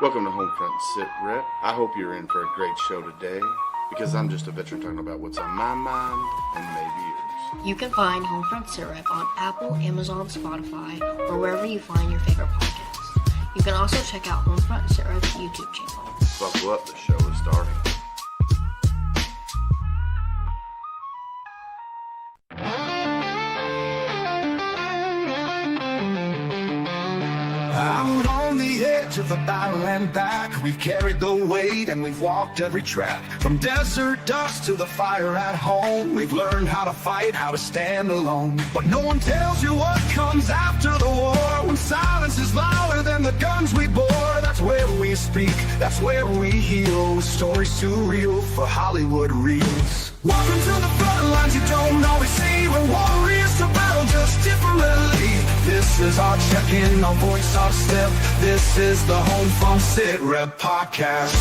Welcome to Homefront Sit Rep. I hope you're in for a great show today, because I'm just a veteran talking about what's on my mind and maybe yours. You can find Homefront Sit Rep on Apple, Amazon, Spotify, or wherever you find your favorite podcasts. You can also check out Homefront Sit Rep's YouTube channel. Buckle up, the show is starting. Out on the edge of the battle and back, we've carried the weight and we've walked every track. From desert dust to the fire at home, we've learned how to fight, how to stand alone. But no one tells you what comes after the war. When silence is louder than the guns we bore, that's where we speak, that's where we heal. Stories too real for Hollywood reels. Welcome to the front lines you don't always see. We're warriors to battle just differently. This is our check-in, our voice, our step. This is the Homefront Sit Rep podcast.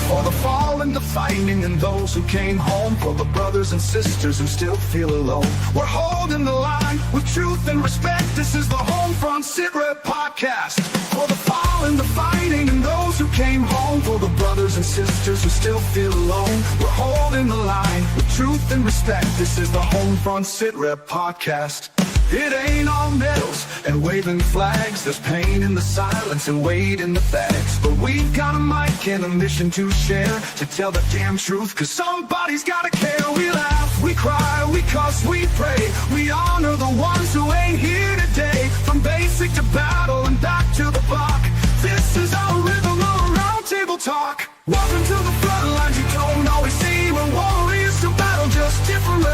For the fallen, the fighting, and those who came home. For the brothers and sisters who still feel alone. We're holding the line with truth and respect. This is the Homefront Sit Rep podcast. For the fallen, the fighting, and those who came home. For the brothers and sisters who still feel alone. We're holding the line with truth and respect. This is the Homefront Sit Rep podcast. It ain't all medals and waving flags. There's pain in the silence and weight in the bags. But we've got a mic and a mission to share, to tell the damn truth, cause somebody's gotta care. We laugh, we cry, we cuss, we pray. We honor the ones who ain't here today. From basic to battle and back to the block. This is our rhythm, our round table talk. Welcome to the front lines you don't always see. We're warriors to battle just differently.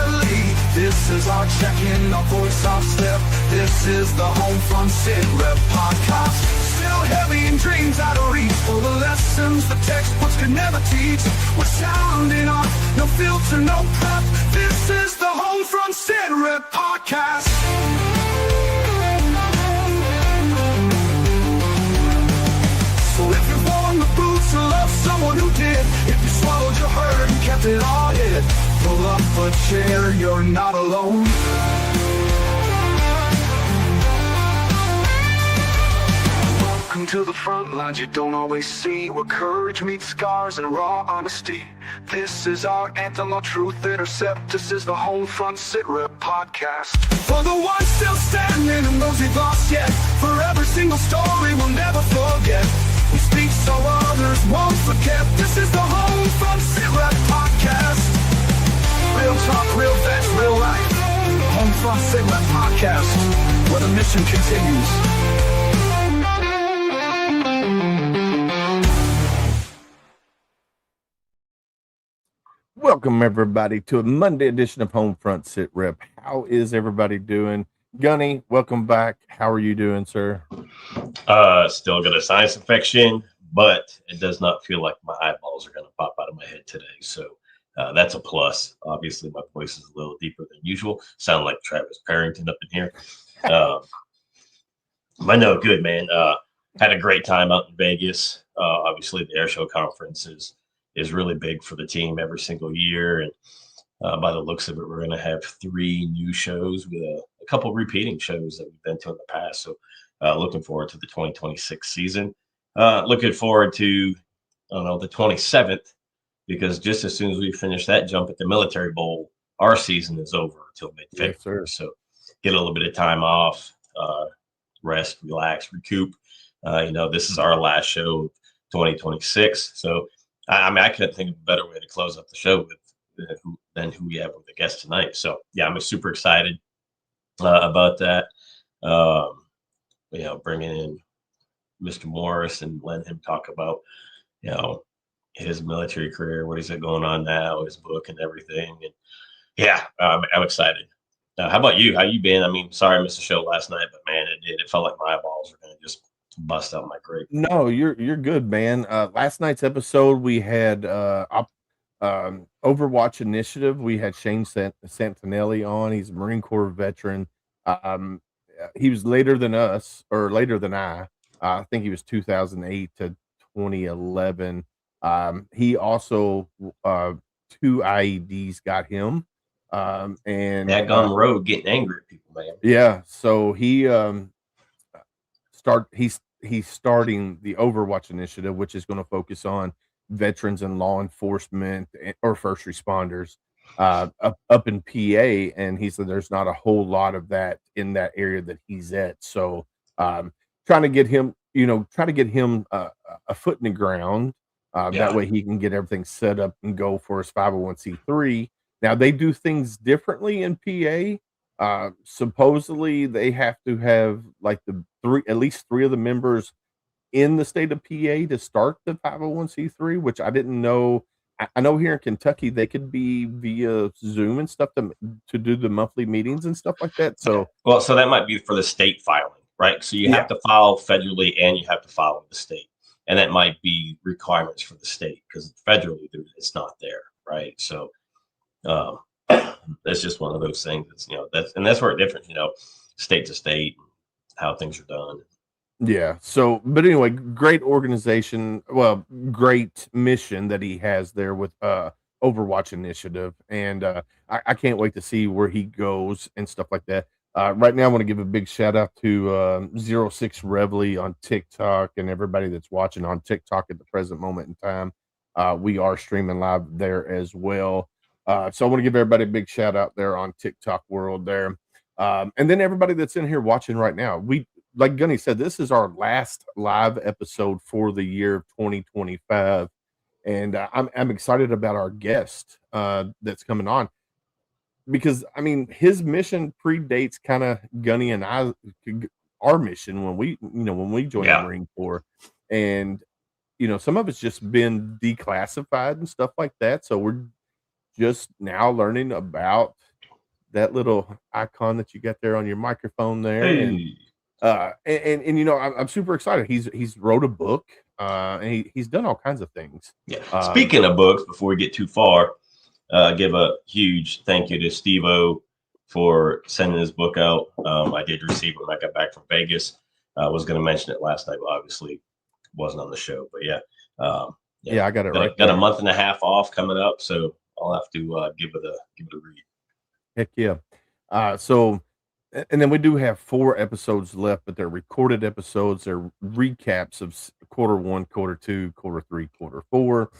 This is our check-in, our voice, our step. This is the Homefront Sit Rep podcast. Still heavy in dreams out of reach, for the lessons the textbooks could never teach. We're sounding off, no filter, no prep. This is the Homefront Sit Rep podcast. So if you've worn the boots or love someone who did, if you swallowed your hurt and kept it all hid, pull up a chair, you're not alone. Welcome to the front lines you don't always see, where courage meets scars and raw honesty. This is our anthem, our truth intercept. This is the Homefront Sit Rep podcast. For the ones still standing and those we've lost yet, for every single story we'll never forget. We speak so others won't forget. This is the Homefront Sit Rep podcast. Real talk, real vets, real life. Homefront Sit Rep podcast, where the mission continues. Welcome everybody to a Monday edition of Homefront Sit Rep. How is everybody doing? Gunny, welcome back. How are you doing, sir? Still got a sinus infection, but it does not feel like my eyeballs are going to pop out of my head today. So that's a plus. Obviously, my voice is a little deeper than usual. Sound like Travis Parrington up in here. But no, good, man. Had a great time out in Vegas. Obviously, the air show conference is really big for the team every single year. And by the looks of it, we're going to have 3 new shows with a couple repeating shows that we've been to in the past. So looking forward to the 2026 season. Looking forward to, the 27th, because just as soon as we finish that jump at the Military Bowl, our season is over until mid-February. Yes, so get a little bit of time off, rest, relax, recoup. This is our last show of 2026. So, I couldn't think of a better way to close up the show than who we have with the guest tonight. So, yeah, I'm super excited about that. Bringing in Mr. Morriss and letting him talk about, his military career, what he's got going on now, his book and everything. And yeah, I'm excited. How about you? How you been? I mean, sorry I missed the show last night, but man, it felt like my eyeballs were going to just bust out my grate. No, you're good, man. Last night's episode, we had Overwatch Initiative. We had Shane Santinelli on. He's a Marine Corps veteran. He was later than us, or later than I. I think he was 2008 to 2011. He also 2 IEDs got him. And that gone road getting angry at people, man. Yeah, so he he's starting the Overwatch initiative, which is going to focus on veterans and law enforcement or first responders up in PA. And he said there's not a whole lot of that in that area that he's at. So trying to get him, a foot in the ground. That way he can get everything set up and go for his 501c3. Now they do things differently in PA. Supposedly they have to have like at least three of the members in the state of PA to start the 501c3, which I didn't know. I know here in Kentucky they could be via Zoom and stuff to do the monthly meetings and stuff like that. So so that might be for the state filing, right? So you have to file federally and you have to file with the state, and that might be requirements for the state because federally it's not there, right? So that's just one of those things. That's where it differs, state to state, how things are done. Yeah. So, but anyway, great organization. Well, great mission that he has there with Overwatch initiative, and I can't wait to see where he goes and stuff like that. Right now, I want to give a big shout out to 06 Revely on TikTok and everybody that's watching on TikTok at the present moment in time. We are streaming live there as well. So I want to give everybody a big shout out there on TikTok world there. And then everybody that's in here watching right now, like Gunny said, this is our last live episode for the year of 2025. And I'm excited about our guest that's coming on because, I mean, his mission predates kind of Gunny and our mission when we joined the Marine Corps. And, some of it's just been declassified and stuff like that. So we're just now learning about that little icon that you got there on your microphone there. Hey. And I'm super excited. He's wrote a book, and he's done all kinds of things. Yeah. Speaking of books, before we get too far, give a huge thank you to Steve-O for sending his book out. I did receive it when I got back from Vegas. I was going to mention it last night, but obviously wasn't on the show. But I got it got a month and a half off coming up, so I'll have to give it a read. Heck yeah. So. And then we do have 4 episodes left, but they're recorded episodes. They're recaps of quarter 1, quarter 2, quarter 3, quarter 4.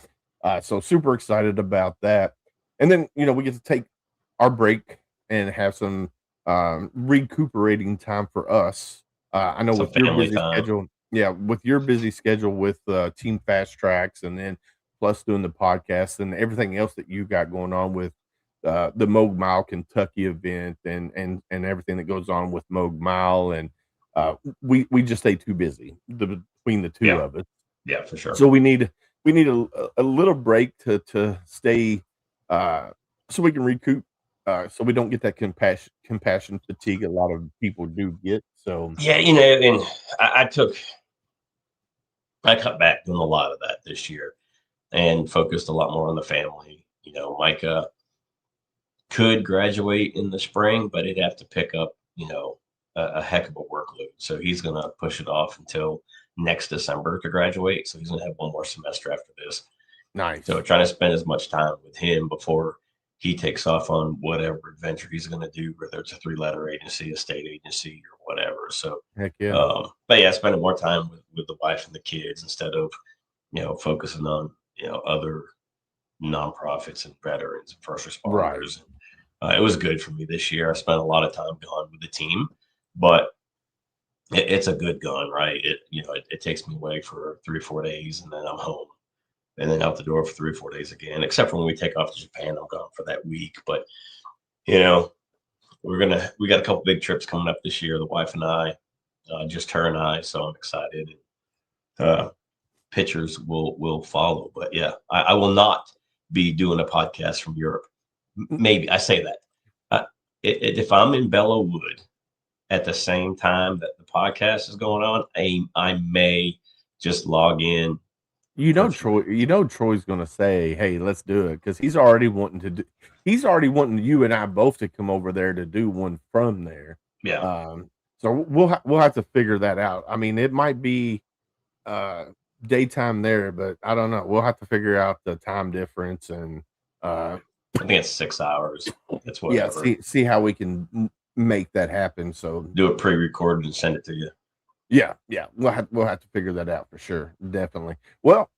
So super excited about that. And then, we get to take our break and have some recuperating time for us. I know with your busy schedule. Yeah, with your busy schedule with Team Fast Tracks and then plus doing the podcast and everything else that you got going on with the Mogue Mile Kentucky event and everything that goes on with Mogue Mile, and we just stay too busy between the two of us. Yeah, for sure. So we need a little break to stay so we can recoup, so we don't get that compassion fatigue a lot of people do get. So and I cut back doing a lot of that this year and focused a lot more on the family. Micah could graduate in the spring, but he'd have to pick up, a heck of a workload. So he's going to push it off until next December to graduate. So he's going to have one more semester after this. Nice. So trying to spend as much time with him before he takes off on whatever adventure he's going to do, whether it's a 3-letter agency, a state agency, or whatever. So, heck yeah. But spending more time with the wife and the kids instead of, focusing on, other nonprofits and veterans and first responders. Right. It was good for me this year. I spent a lot of time gone with the team, but it's a good gone, right? It takes me away for 3 or 4 days, and then I'm home, and then out the door for 3 or 4 days again. Except for when we take off to Japan, I'm gone for that week. But we got a couple big trips coming up this year. The wife and I, just her and I. So I'm excited. Pictures will follow, but I will not be doing a podcast from Europe. Maybe I say that if I'm in Bellawood at the same time that the podcast is going on, I may just log in. Troy's going to say, "Hey, let's do it," because he's already wanting you and I both to come over there to do one from there. Yeah. So we'll have to figure that out. I mean, it might be daytime there, but I don't know. We'll have to figure out the time difference and. I think it's 6 hours. It's whatever. Yeah, see how we can make that happen. So do it pre-recorded and send it to you. Yeah, yeah. We'll have to figure that out for sure. Definitely. Well,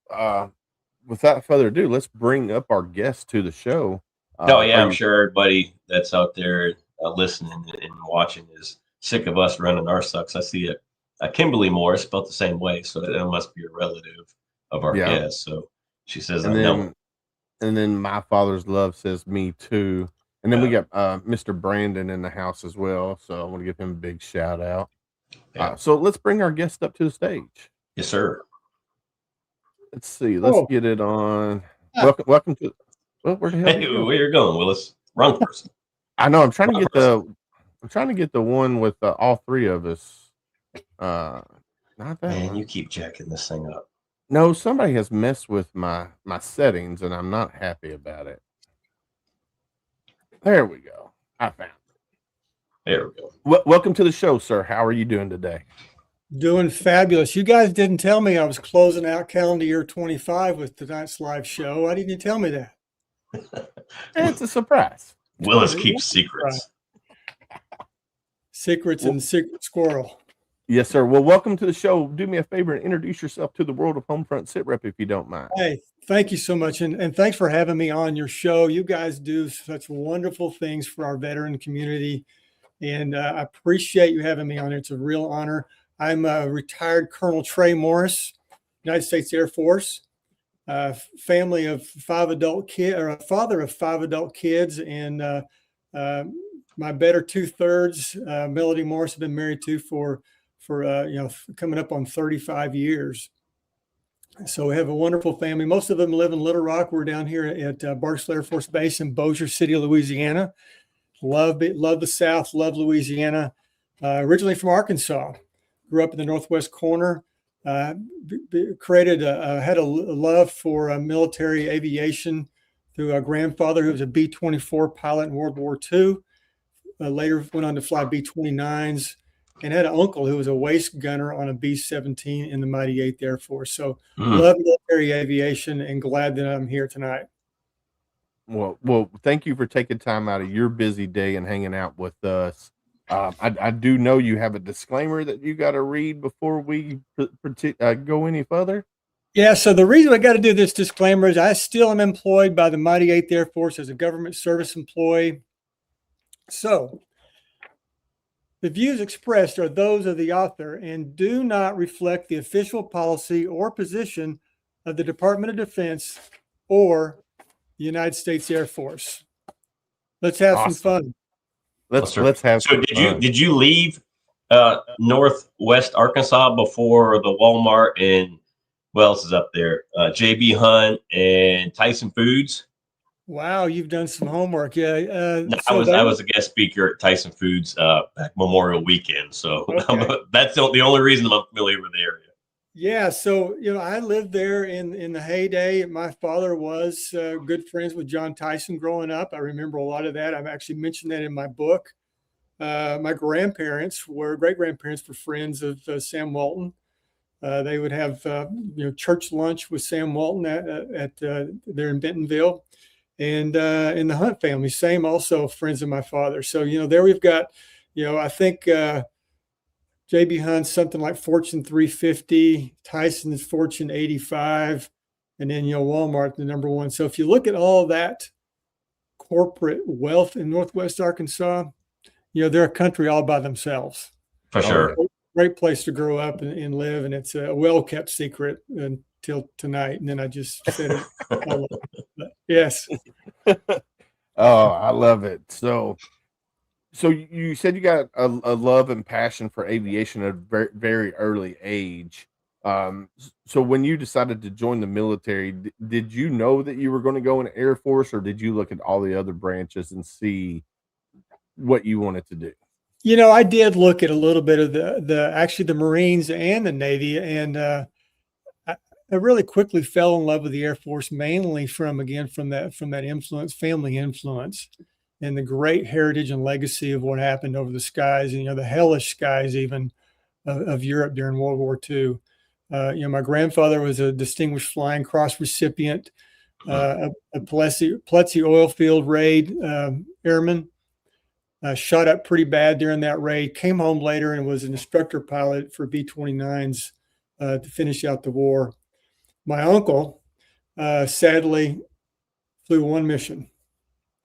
without further ado, let's bring up our guest to the show. Oh yeah, Are I'm you sure everybody that's out there listening and watching is sick of us running our sucks. I see a Kimberly Morris spelled the same way, so that must be a relative of our yeah. guest. So she says, And "I know." then my father's love says me too. And then we Yeah, got Mr. Brandon in the house as well. So I want to give him a big shout out. yeah, So let's bring our guest up to the stage. yes, sir. Let's see. Let's Oh, get it on. ah, Welcome to. Well, where the hell did Hey, he go? where you going, Willis? Wrong person. I know. Wrong person. I'm trying to get the one with all three of us. Uh, Not that Man, one. you keep jacking this thing up. No, somebody has messed with my settings, and I'm not happy about it. There we go. I found it. There we go. Welcome to the show, sir. How are you doing today? doing fabulous. You guys didn't tell me I was closing out calendar year 25 with tonight's live show. Why didn't you tell me that? It's a surprise. Willis It keeps was secrets. Secrets and Secret Squirrel. Yes, sir. Well, welcome to the show. Do me a favor and introduce yourself to the world of Homefront Sit Rep, if you don't mind. Hey, thank you so much. And thanks for having me on your show. You guys do such wonderful things for our veteran community. And I appreciate you having me on here. It's a real honor. I'm a retired Colonel Trey Morriss, United States Air Force, family of 5 adult kids, or a father of 5 adult kids. And my better 2/3, Melody Morris, have been married to for coming up on 35 years. So we have a wonderful family. Most of them live in Little Rock. We're down here at Barksdale Air Force Base in Bossier City, Louisiana. Love the South, love Louisiana. Originally from Arkansas, grew up in the Northwest corner. Had a love for military aviation through a grandfather who was a B-24 pilot in World War II. Later went on to fly B-29s, and had an uncle who was a waist gunner on a B-17 in the mighty 8th Air Force. So love military aviation, and glad that I'm here tonight. Well, thank you for taking time out of your busy day and hanging out with us. I do know you have a disclaimer that you got to read before we go any further. Yeah, so the reason I got to do this disclaimer is I still am employed by the mighty 8th Air Force as a government service employee. So the views expressed are those of the author and do not reflect the official policy or position of the Department of Defense or the United States Air Force. Let's have some fun. Let's have. So did you leave Northwest Arkansas before the Walmart and what else is up there? JB Hunt and Tyson Foods. Wow, you've done some homework. Yeah, I was a guest speaker at Tyson Foods back Memorial Weekend, so okay. That's the only reason I'm familiar with the area. Yeah, so I lived there in the heyday. My father was good friends with John Tyson growing up. I remember a lot of that. I've actually mentioned that in my book. My great grandparents were friends of Sam Walton. They would have church lunch with Sam Walton at there in Bentonville, and in the Hunt family, same, also friends of my father. So there we've got I think. JB Hunt's something like Fortune 350, Tyson's Fortune 85, and then Walmart the number 1. So if you look at all that corporate wealth in Northwest Arkansas, they're a country all by themselves. For sure. Great place to grow up and live, and it's a well-kept secret until tonight. And then I just said it all over. But yes. Oh, I love it. So you said you got a love and passion for aviation at a very, very early age. So when you decided to join the military, did you know that you were going to go in the Air Force, or did you look at all the other branches and see what you wanted to do? I did look at a little bit of the Marines and the Navy, and I really quickly fell in love with the Air Force, mainly from that influence, family influence, and the great heritage and legacy of what happened over the skies, and the hellish skies even of Europe during World War II. My grandfather was a Distinguished Flying Cross recipient, a Plessy oil field raid airman, Shot up pretty bad during that raid, came home later and was an instructor pilot for B-29s to finish out the war. My uncle, sadly, flew one mission,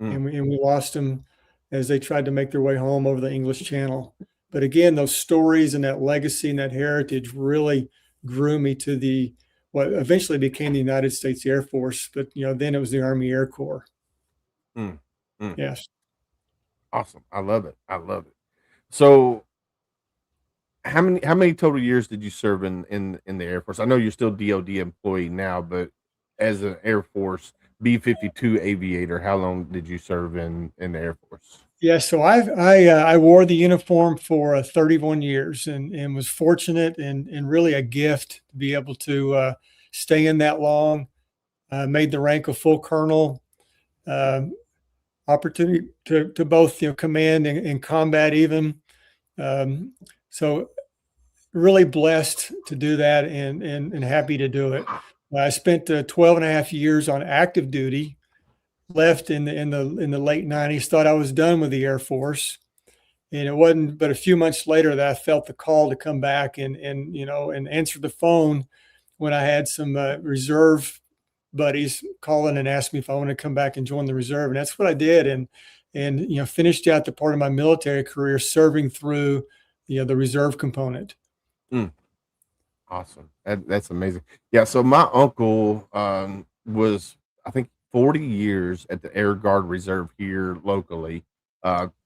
and we lost him as they tried to make their way home over the English Channel. But again, those stories and that legacy and that heritage really grew me to what eventually became the United States Air Force. But then it was the Army Air Corps. Yes. Awesome. I love it. I love it. So how many total years did you serve in the Air Force? I know you're still DoD employee now, but as an Air Force B-52 aviator, how long did you serve in the Air Force? Yeah, so I wore the uniform for 31 years and was fortunate and really a gift to be able to stay in that long. Made the rank of full colonel. Opportunity to both command and combat even. So really blessed to do that and happy to do it. I spent 12 and a half years on active duty, left in the late 90s, thought I was done with the Air Force. And it wasn't but a few months later that I felt the call to come back and answer the phone when I had some reserve buddies calling and asked me if I want to come back and join the reserve. And that's what I did. And finished out the part of my military career serving through, the reserve component. Awesome. That's amazing. Yeah. So my uncle was, I think, 40 years at the Air Guard Reserve here locally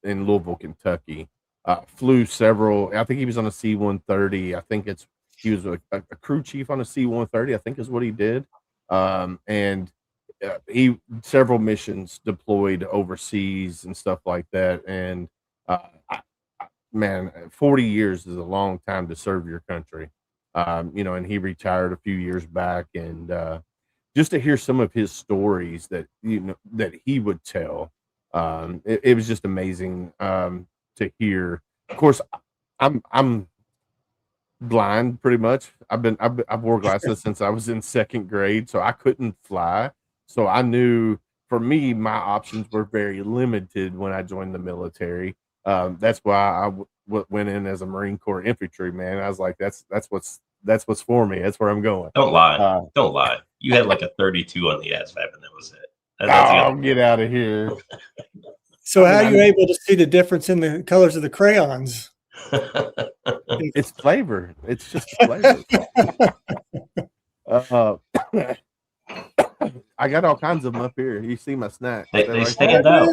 in Louisville, Kentucky. Flew several, I think he was on a C-130. I think he was a crew chief on a C-130, I think is what he did. And he several missions deployed overseas and stuff like that. And man, 40 years is a long time to serve your country. And he retired a few years back, and just to hear some of his stories that that he would tell, it was just amazing to hear. Of course, I'm blind pretty much. I've wore glasses since I was in second grade, so I couldn't fly. So I knew for me, my options were very limited when I joined the military. That's why I went in as a Marine Corps infantryman. I was like, that's what's for me. That's where I'm going. Don't lie. Don't lie. You had like a 32 on the ASVAB, and that was it. Oh, get out of here. So how are you able to see the difference in the colors of the crayons? It's flavor. It's just flavor. I got all kinds of them up here. You see my snack. They right stand there. out.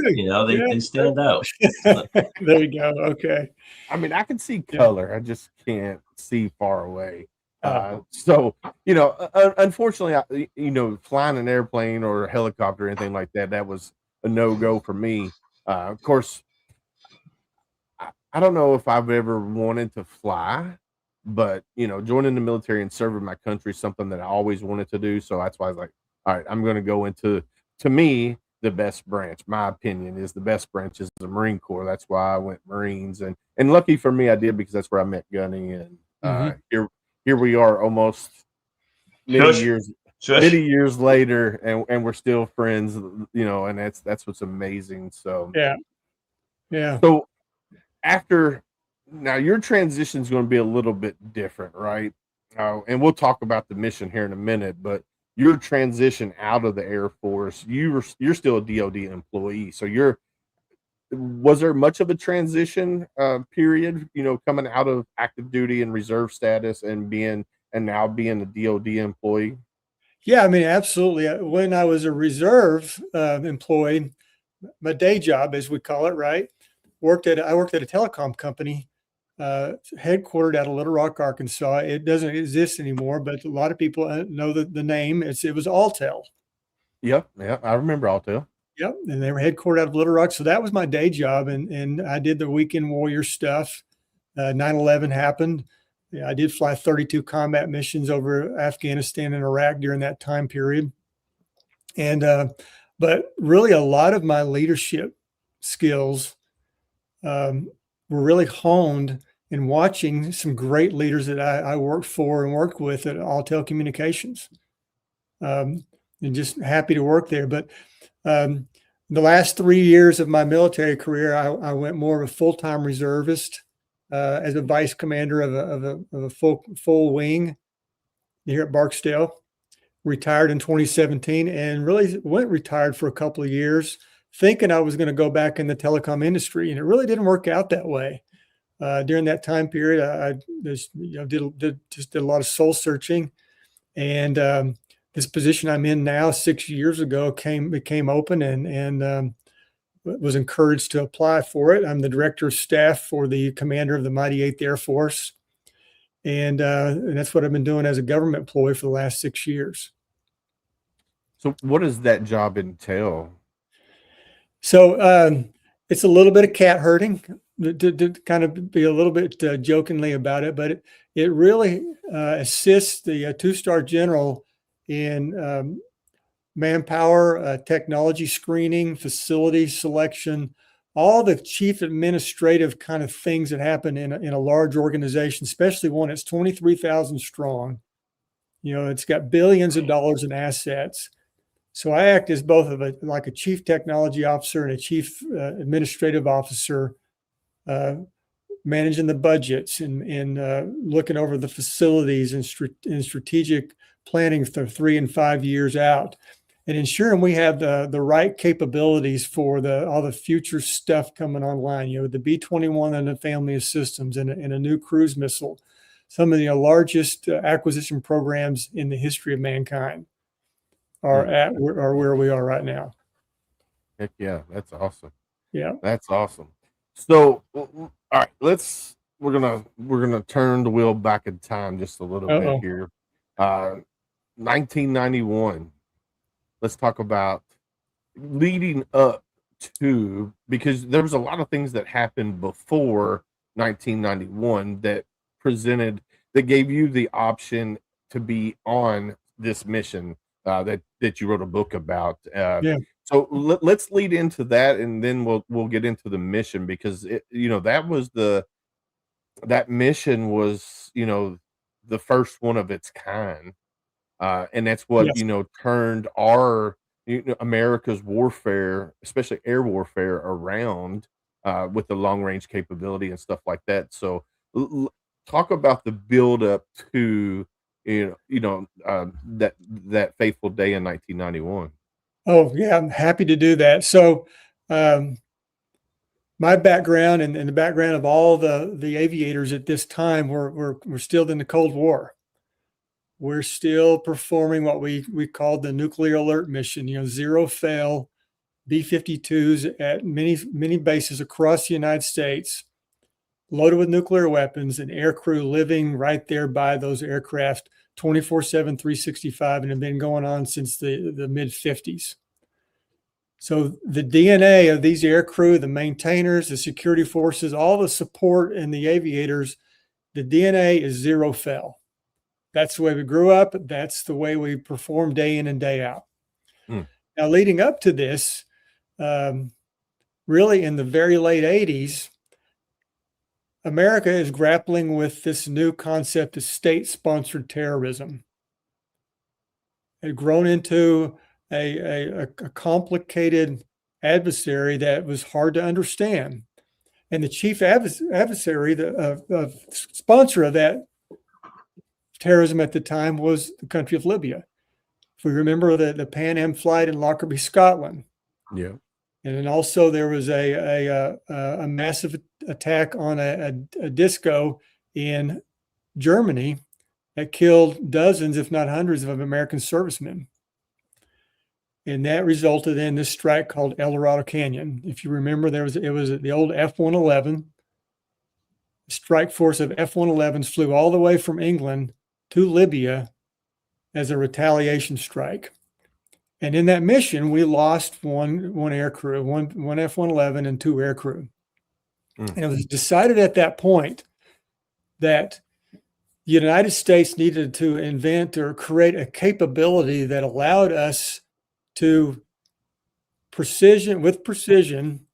They stand out. There you go. Okay. I mean, I can see color. I just can't see far away. So, unfortunately, flying an airplane or a helicopter or anything like that, that was a no-go for me. Of course, I don't know if I've ever wanted to fly, but, joining the military and serving my country is something that I always wanted to do. So that's why I was like, all right, I'm going to go into, to me, the best branch. My opinion is the best branch is the Marine Corps. That's why I went Marines. And lucky for me, I did, because that's where I met Gunny. And here we are almost many years later, and we're still friends, and that's what's amazing. So yeah. So now your transition is going to be a little bit different, right? And we'll talk about the mission here in a minute, but your transition out of the Air Force, you're still a DoD employee. So was there much of a transition period, coming out of active duty and reserve status and now being a DoD employee? Yeah, I mean, absolutely. When I was a reserve employee, my day job, as we call it, right, I worked at a telecom company headquartered out of Little Rock, Arkansas. It doesn't exist anymore, but a lot of people know the name. It was Altel. Yep, yeah, I remember Altel. Yep, and they were headquartered out of Little Rock. So that was my day job, and I did the weekend warrior stuff. 9/11 happened. Yeah, I did fly 32 combat missions over Afghanistan and Iraq during that time period. And but really, a lot of my leadership skills were really honed in watching some great leaders that I worked for and worked with at Altel Communications. And just happy to work there. But The last 3 years of my military career, I went more of a full-time reservist as a vice commander of a full wing here at Barksdale. Retired in 2017 and really went retired for a couple of years, thinking I was going to go back in the telecom industry, and it really didn't work out that way. During that time period, I just, did a lot of soul searching, and this position I'm in now, 6 years ago, became open, and was encouraged to apply for it. I'm the director of staff for the commander of the mighty 8th Air Force, and that's what I've been doing as a government employee for the last 6 years. So what does that job entail? So it's a little bit of cat herding, to kind of be a little bit jokingly about it, but it really assists the two-star general in manpower, technology screening, facility selection, all the chief administrative kind of things that happen in a large organization, especially one that's 23,000 strong. It's got billions of dollars in assets. So I act as both of like a chief technology officer and a chief administrative officer, managing the budgets and looking over the facilities and strategic planning for 3 and 5 years out, and ensuring we have the right capabilities for all the future stuff coming online. The B-21 and the family of systems and a new cruise missile, some of the largest acquisition programs in the history of mankind are where we are right now. Heck yeah, that's awesome. Yeah, that's awesome. So, all right, we're gonna turn the wheel back in time just a little bit here. 1991. Let's talk about leading up to, because there was a lot of things that happened before 1991 that gave you the option to be on this mission that you wrote a book about. So let's lead into that, and then we'll get into the mission, because that mission was the first one of its kind, and that's what turned our America's warfare, especially air warfare, around with the long range capability and stuff like that. So talk about the build up to that fateful day in 1991. Oh yeah, I'm happy to do that. So my background and the background of all the aviators at this time, we're still in the Cold War. We're still performing what we called the nuclear alert mission, zero fail B-52s at many bases across the United States, loaded with nuclear weapons, and air crew living right there by those aircraft 24/7, 365, and have been going on since the mid-50s. So the DNA of these air crew, the maintainers, the security forces, all the support, and the aviators, the DNA is zero fail. That's the way we grew up. That's the way we perform day in and day out. Now, leading up to this, really in the very late 80s, America is grappling with this new concept of state-sponsored terrorism. It had grown into a complicated adversary that was hard to understand. And the chief adversary, the sponsor of that terrorism at the time, was the country of Libya. If we remember the Pan Am flight in Lockerbie, Scotland. Yeah. And then also there was a massive attack on a disco in Germany that killed dozens, if not hundreds, of American servicemen. And that resulted in this strike called El Dorado Canyon. If you remember, it was the old F-111. The strike force of F-111s flew all the way from England to Libya as a retaliation strike. And in that mission, we lost one air crew, one F-111 and 2 air crew. And it was decided at that point that the United States needed to invent or create a capability that allowed us to with precision,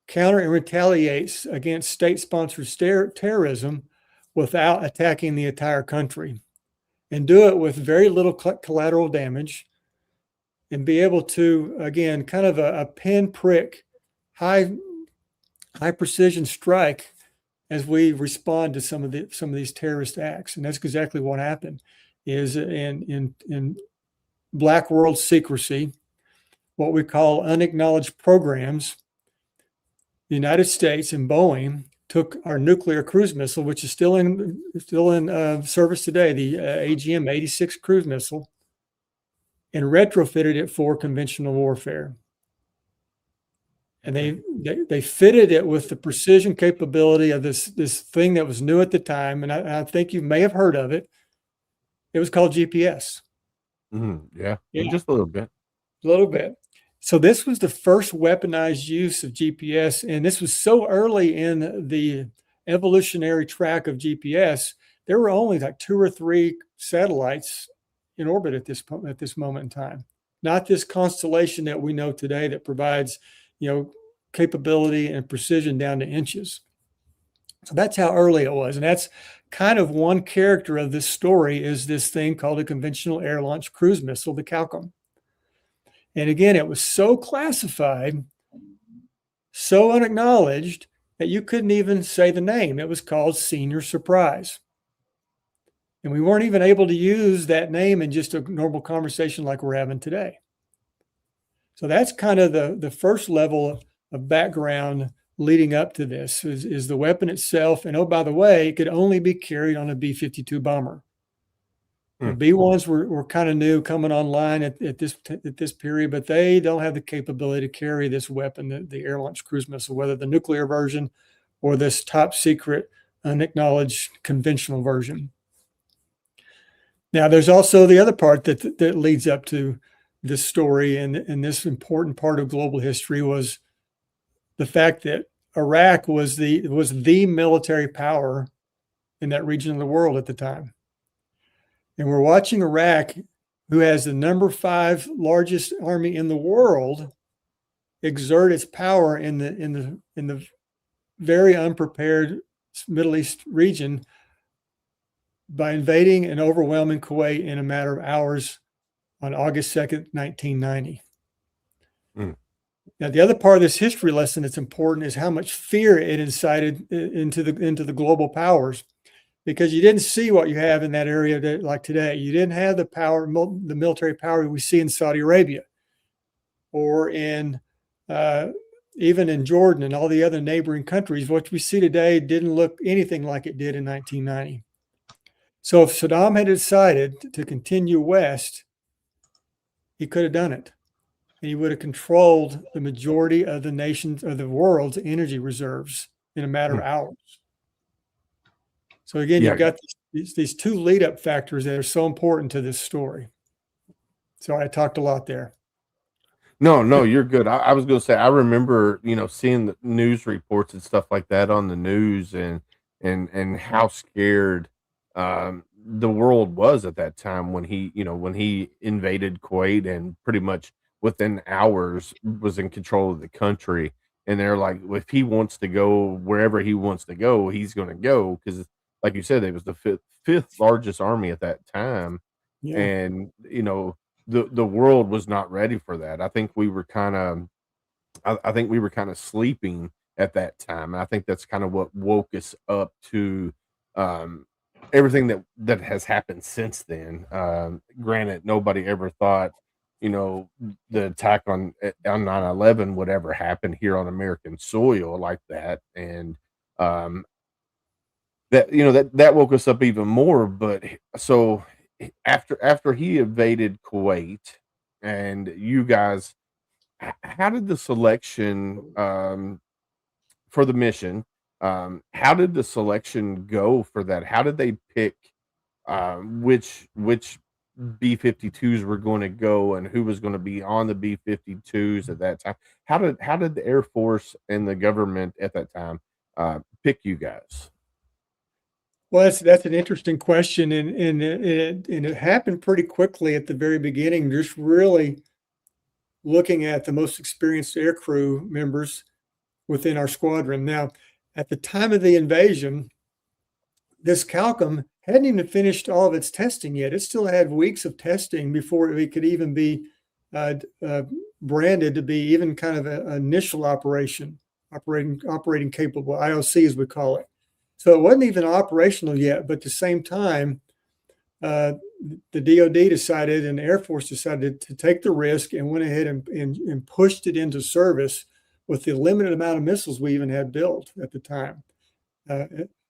counter and retaliate against state-sponsored terrorism without attacking the entire country, and do it with very little collateral damage, and be able to, again, kind of a pinprick, high precision strike as we respond to some of these terrorist acts. And that's exactly what happened. Is in black world secrecy, what we call unacknowledged programs, the United States and Boeing took our nuclear cruise missile, which is still in service today, the AGM-86 cruise missile, and retrofitted it for conventional warfare. And they fitted it with the precision capability of this thing that was new at the time, and I think you may have heard of it. It was called GPS. Yeah, just a little bit. A little bit. So this was the first weaponized use of GPS, and this was so early in the evolutionary track of GPS. There were only like 2 or 3 satellites in orbit at this moment in time. Not this constellation that we know today that provides, capability and precision down to inches. So that's how early it was, and that's kind of one character of this story is this thing called a conventional air-launched cruise missile, the CALCOM. And again, it was so classified, so unacknowledged that you couldn't even say the name. It was called Senior Surprise. And we weren't even able to use that name in just a normal conversation like we're having today. So that's kind of the first level of background leading up to this is the weapon itself. And oh, by the way, it could only be carried on a B-52 bomber. The B-1s were kind of new, coming online at this period, but they don't have the capability to carry this weapon, the air-launched cruise missile, whether the nuclear version or this top secret, unacknowledged conventional version. Now, there's also the other part that leads up to this story, and this important part of global history was the fact that Iraq was the military power in that region of the world at the time. And we're watching Iraq, who has the number 5 largest army in the world, exert its power in the very unprepared Middle East region by invading and overwhelming Kuwait in a matter of hours on August 2nd, 1990. Now, the other part of this history lesson that's important is how much fear it incited into the global powers, because you didn't see what you have in that area like today. You didn't have the military power we see in Saudi Arabia or in even in Jordan and all the other neighboring countries. What we see today didn't look anything like it did in 1990. So if Saddam had decided to continue west, he could have done it. And he would have controlled the majority of the nation's or the world's energy reserves in a matter of hours. So again, you've got these 2 lead-up factors that are so important to this story. Sorry, I talked a lot there. No, you're good. I was going to say, I remember, seeing the news reports and stuff like that on the news, and how scared the world was at that time when he invaded Kuwait and pretty much within hours was in control of the country. And they're like, if he wants to go wherever he wants to go, he's going to go, because, like you said, it was the fifth largest army at that time. Yeah. And the world was not ready for that. I think we were kind of sleeping at that time. And I think that's kind of what woke us up to everything that has happened since then. Granted, nobody ever thought, the attack on 9/11 would ever happen here on American soil like that. And that woke us up even more. But so after he invaded Kuwait, and you guys, how did the selection for the mission, how did the selection go for that? How did they pick which B-52s were going to go and who was going to be on the B-52s at that time? How did the Air Force and the government at that time pick you guys? Well, that's an interesting question, and it happened pretty quickly at the very beginning. Just really looking at the most experienced aircrew members within our squadron. Now, at the time of the invasion, this CALCOM hadn't even finished all of its testing yet. It still had weeks of testing before it could even be branded to be even kind of an initial operating capable, IOC as we call it. So it wasn't even operational yet, but at the same time, the DoD decided and the Air Force decided to take the risk and went ahead and pushed it into service with the limited amount of missiles we even had built at the time.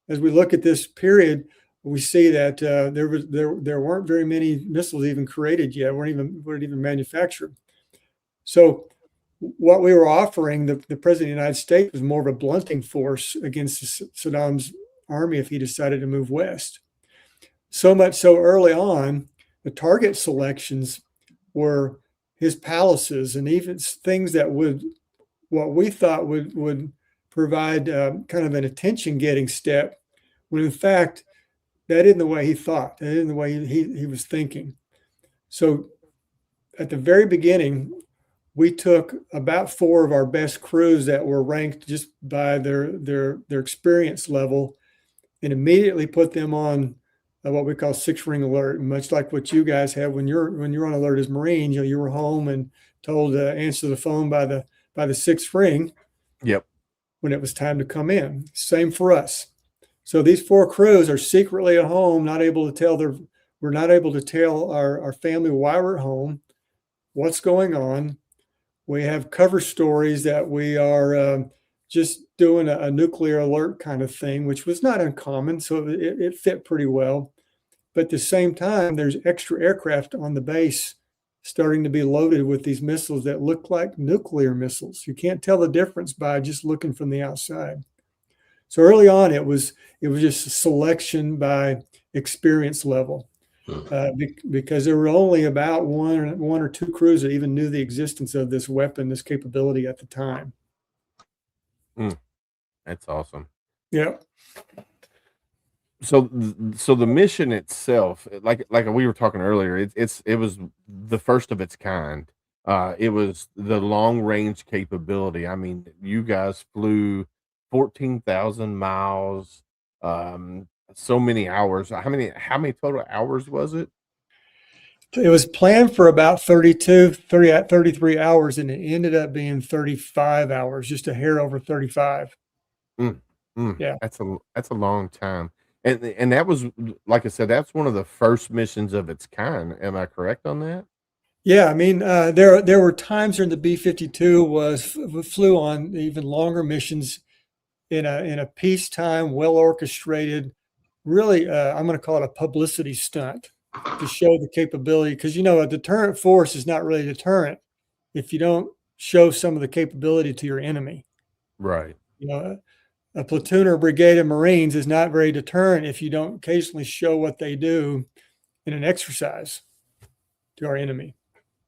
As we look at this period, we see that there weren't very many missiles even created yet, weren't even manufactured. So what we were offering the President of the United States was more of a blunting force against Saddam's army if he decided to move west. So much so early on, the target selections were his palaces and even things that what we thought would provide kind of an attention-getting step, when in fact, that isn't the way he thought. That isn't the way he was thinking. So at the very beginning, we took about 4 of our best crews that were ranked just by their experience level and immediately put them on what we call 6-ring alert, much like what you guys have when you're on alert as Marines. You were home and told to answer the phone by the 6th ring. Yep. When it was time to come in. Same for us. So these 4 crews are secretly at home, we're not able to tell our family why we're at home, what's going on. We have cover stories that we are just doing a nuclear alert kind of thing, which was not uncommon. So it fit pretty well. But at the same time, there's extra aircraft on the base starting to be loaded with these missiles that look like nuclear missiles. You can't tell the difference by just looking from the outside. So early on, it was just a selection by experience level, because there were only about one or two crews that even knew the existence of this weapon, this capability at the time. That's awesome. Yeah. So the mission itself, like we were talking earlier, it was the first of its kind. It was the long range capability. I mean, you guys flew 14,000 miles, so many hours. How many total hours was it? It was planned for about 33 hours, and it ended up being 35 hours, just a hair over 35. Yeah, that's a long time. And that was, like I said, that's one of the first missions of its kind. Am I correct on that? Yeah, I mean, there were times during the B-52 flew on even longer missions in a peacetime, well orchestrated, really, I'm going to call it a publicity stunt to show the capability. Because a deterrent force is not really a deterrent if you don't show some of the capability to your enemy. Right. A platoon or brigade of Marines is not very deterrent if you don't occasionally show what they do in an exercise to our enemy.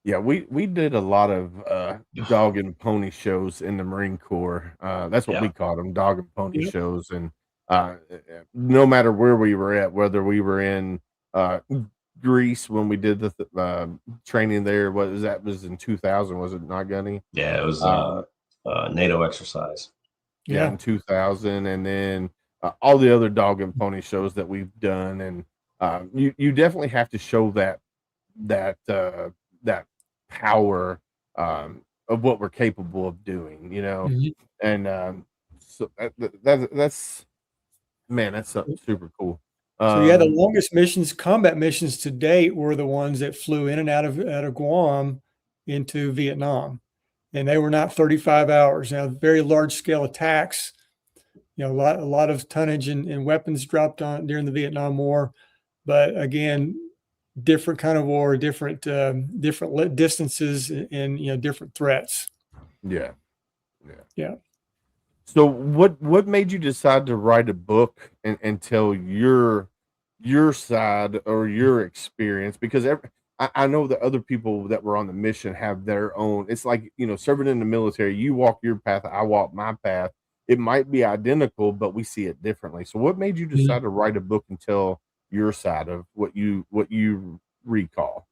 Yeah, we did a lot of dog and pony shows in the Marine Corps. That's what we called them, dog and pony shows. And no matter where we were at, whether we were in Greece when we did the training there, was in 2000, was it not, Gunny? Yeah, it was NATO exercise. Yeah, in 2000, and then all the other dog and pony shows that we've done, and you definitely have to show that power of what we're capable of doing, and so that's something super cool. So the longest missions, combat missions to date, were the ones that flew in and out of Guam into Vietnam. And they were not 35 hours. Now, very large scale attacks, a lot of tonnage and weapons dropped on during the Vietnam War. But again, different kind of war, different distances and, different threats. Yeah. So what made you decide to write a book and tell your side or your experience? Because I know that other people that were on the mission have their own. It's like, serving in the military, you walk your path, I walk my path. It might be identical, but we see it differently. So what made you decide to write a book and tell your side of what you recall?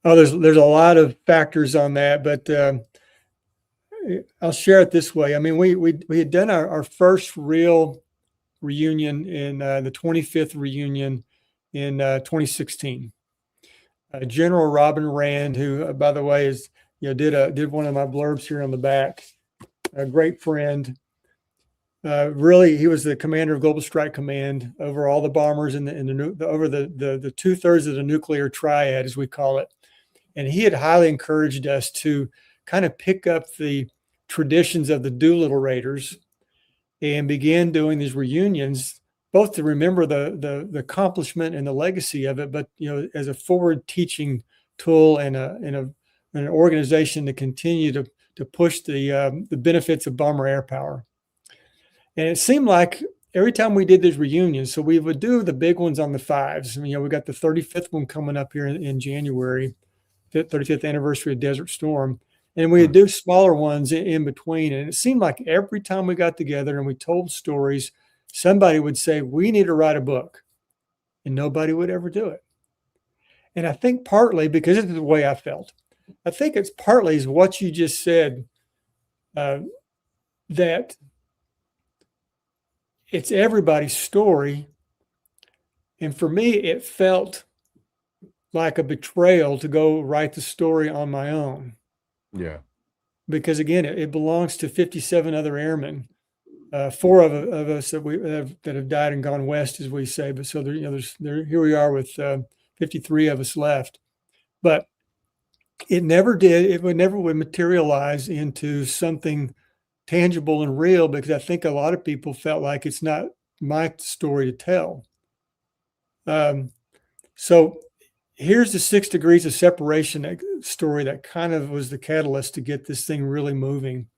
Oh, there's a lot of factors on that, but I'll share it this way. I mean, we had done our first real reunion in the 25th reunion in 2016. General Robin Rand, who, by the way, is did one of my blurbs here on the back. A great friend. Really, he was the commander of Global Strike Command over all the bombers over the 2/3 of the nuclear triad, as we call it. And he had highly encouraged us to kind of pick up the traditions of the Doolittle Raiders and began doing these reunions, both to remember the accomplishment and the legacy of it, but as a forward teaching tool and an organization to continue to push the benefits of bomber air power. And it seemed like every time we did these reunions, so we would do the big ones on the 5s. We got the 35th one coming up here in January, the 35th anniversary of Desert Storm. And we would do smaller ones in between. And it seemed like every time we got together and we told stories, somebody would say, we need to write a book. And nobody would ever do it. And I think partly because this is the way I felt. I think it's partly is what you just said, that it's everybody's story. And for me, it felt like a betrayal to go write the story on my own. Yeah. Because again, it belongs to 57 other airmen, 4 of us that have died and gone west, as we say. But so here we are with 53 of us left. But it never did. It would never materialize into something tangible and real, because I think a lot of people felt like it's not my story to tell. So here's the 6 degrees of separation story that kind of was the catalyst to get this thing really moving.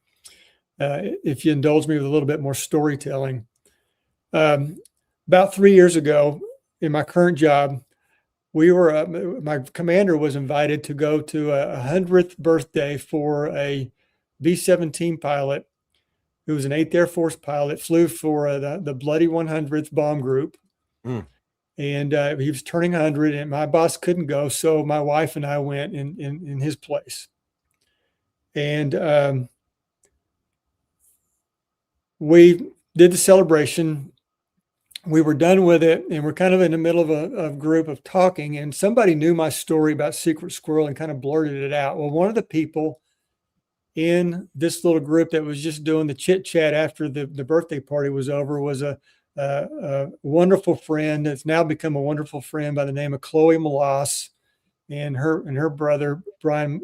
If you indulge me with a little bit more storytelling. About 3 years ago, in my current job, my commander was invited to go to a 100th birthday for a B-17 pilot who was an 8th Air Force pilot, flew for the Bloody 100th bomb group. And he was turning 100, and my boss couldn't go, so my wife and I went in his place. And we did the celebration. We were done with it, and we're kind of in the middle of a group of talking, and somebody knew my story about Secret Squirrel and kind of blurted it out. Well, one of the people in this little group that was just doing the chit chat after the birthday party was over was a wonderful friend that's now become a wonderful friend by the name of Chloe Molas, and her brother, Brian,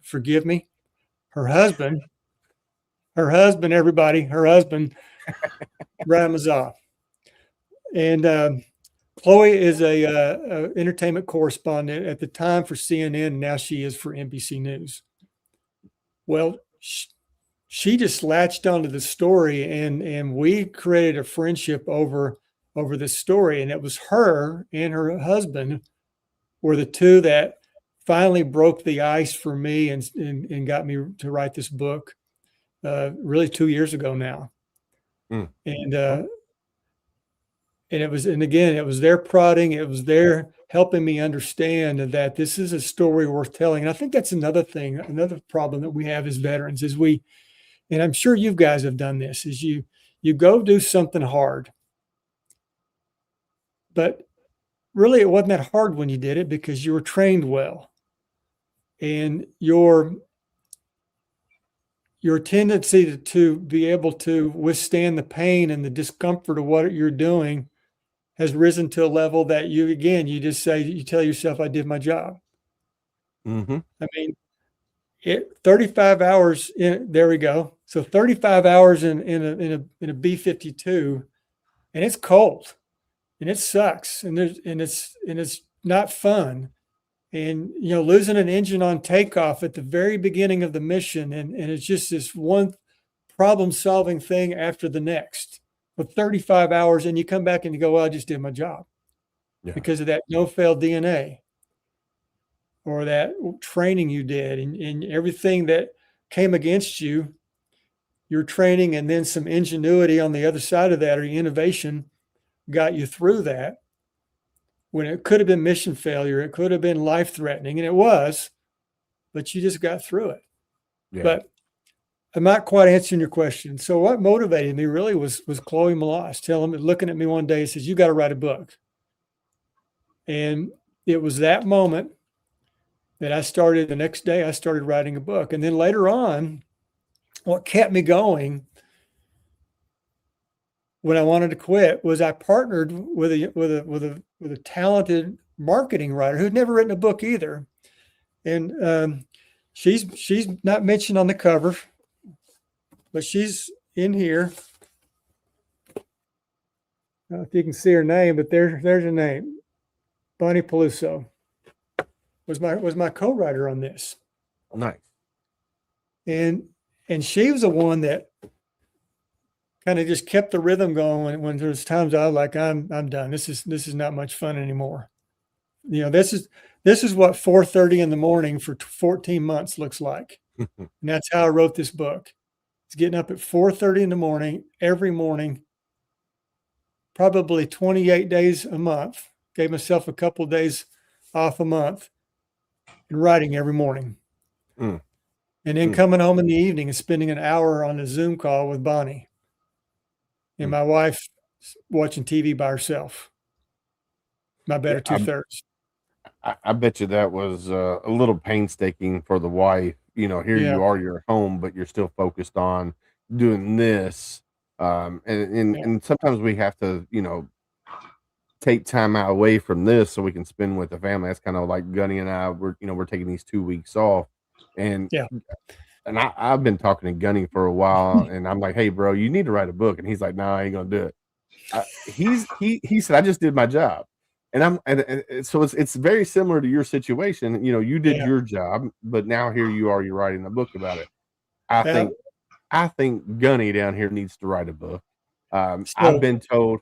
forgive me, her husband, everybody, her husband, Brian Mazza. And Chloe is a entertainment correspondent at the time for CNN, and now she is for NBC News. Well, she just latched onto the story, and we created a friendship over this story. And it was her and her husband were the two that finally broke the ice for me and got me to write this book, really 2 years ago now. And it was their prodding, it was their helping me understand that this is a story worth telling. And I think that's another problem that we have as veterans is and I'm sure you guys have done this, is you go do something hard, but really it wasn't that hard when you did it because you were trained well, and your tendency to be able to withstand the pain and the discomfort of what you're doing has risen to a level that you tell yourself, I did my job. I mean, 35 hours there we go. So 35 hours in a B-52, and it's cold and it sucks. And it's not fun. And, losing an engine on takeoff at the very beginning of the mission. And it's just this one problem solving thing after the next. For 35 hours, and you come back and you go, well, I just did my job because of that no-fail DNA or that training you did and everything that came against you, your training and then some ingenuity on the other side of that or innovation got you through that when it could have been mission failure. It could have been life-threatening, and it was, but you just got through it. Yeah. But I'm not quite answering your question. So what motivated me really was Chloe Molas looking at me one day and says, you got to write a book. And it was that moment that I started the next day, I started writing a book. And then later on, what kept me going when I wanted to quit was I partnered with a talented marketing writer who'd never written a book either. And she's not mentioned on the cover, but she's in here. I don't know if you can see her name, but there's her name. Bonnie Peluso was my co-writer on this. Nice. And she was the one that kind of just kept the rhythm going when there's times I was like, I'm done. This is not much fun anymore. You know, this is what 4:30 in the morning for 14 months looks like. And that's how I wrote this book. It's getting up at 4:30 in the morning, every morning, probably 28 days a month. Gave myself a couple of days off a month and writing every morning. And then coming home in the evening and spending an hour on a Zoom call with Bonnie. And my wife watching TV by herself. My better two-thirds. I bet you that was a little painstaking for the wife. You know, here you are, you're home, but you're still focused on doing this. And sometimes we have to, you know, take time out away from this so we can spend with the family. That's kind of like Gunny and I, we're taking these 2 weeks off. And I've been talking to Gunny for a while, and I'm like, hey, bro, you need to write a book. And he's like, no, I ain't gonna do it. He said, I just did my job. And so it's very similar to your situation. You know, you did your job, but now here you are, you're writing a book about it. I think Gunny down here needs to write a book. I've been told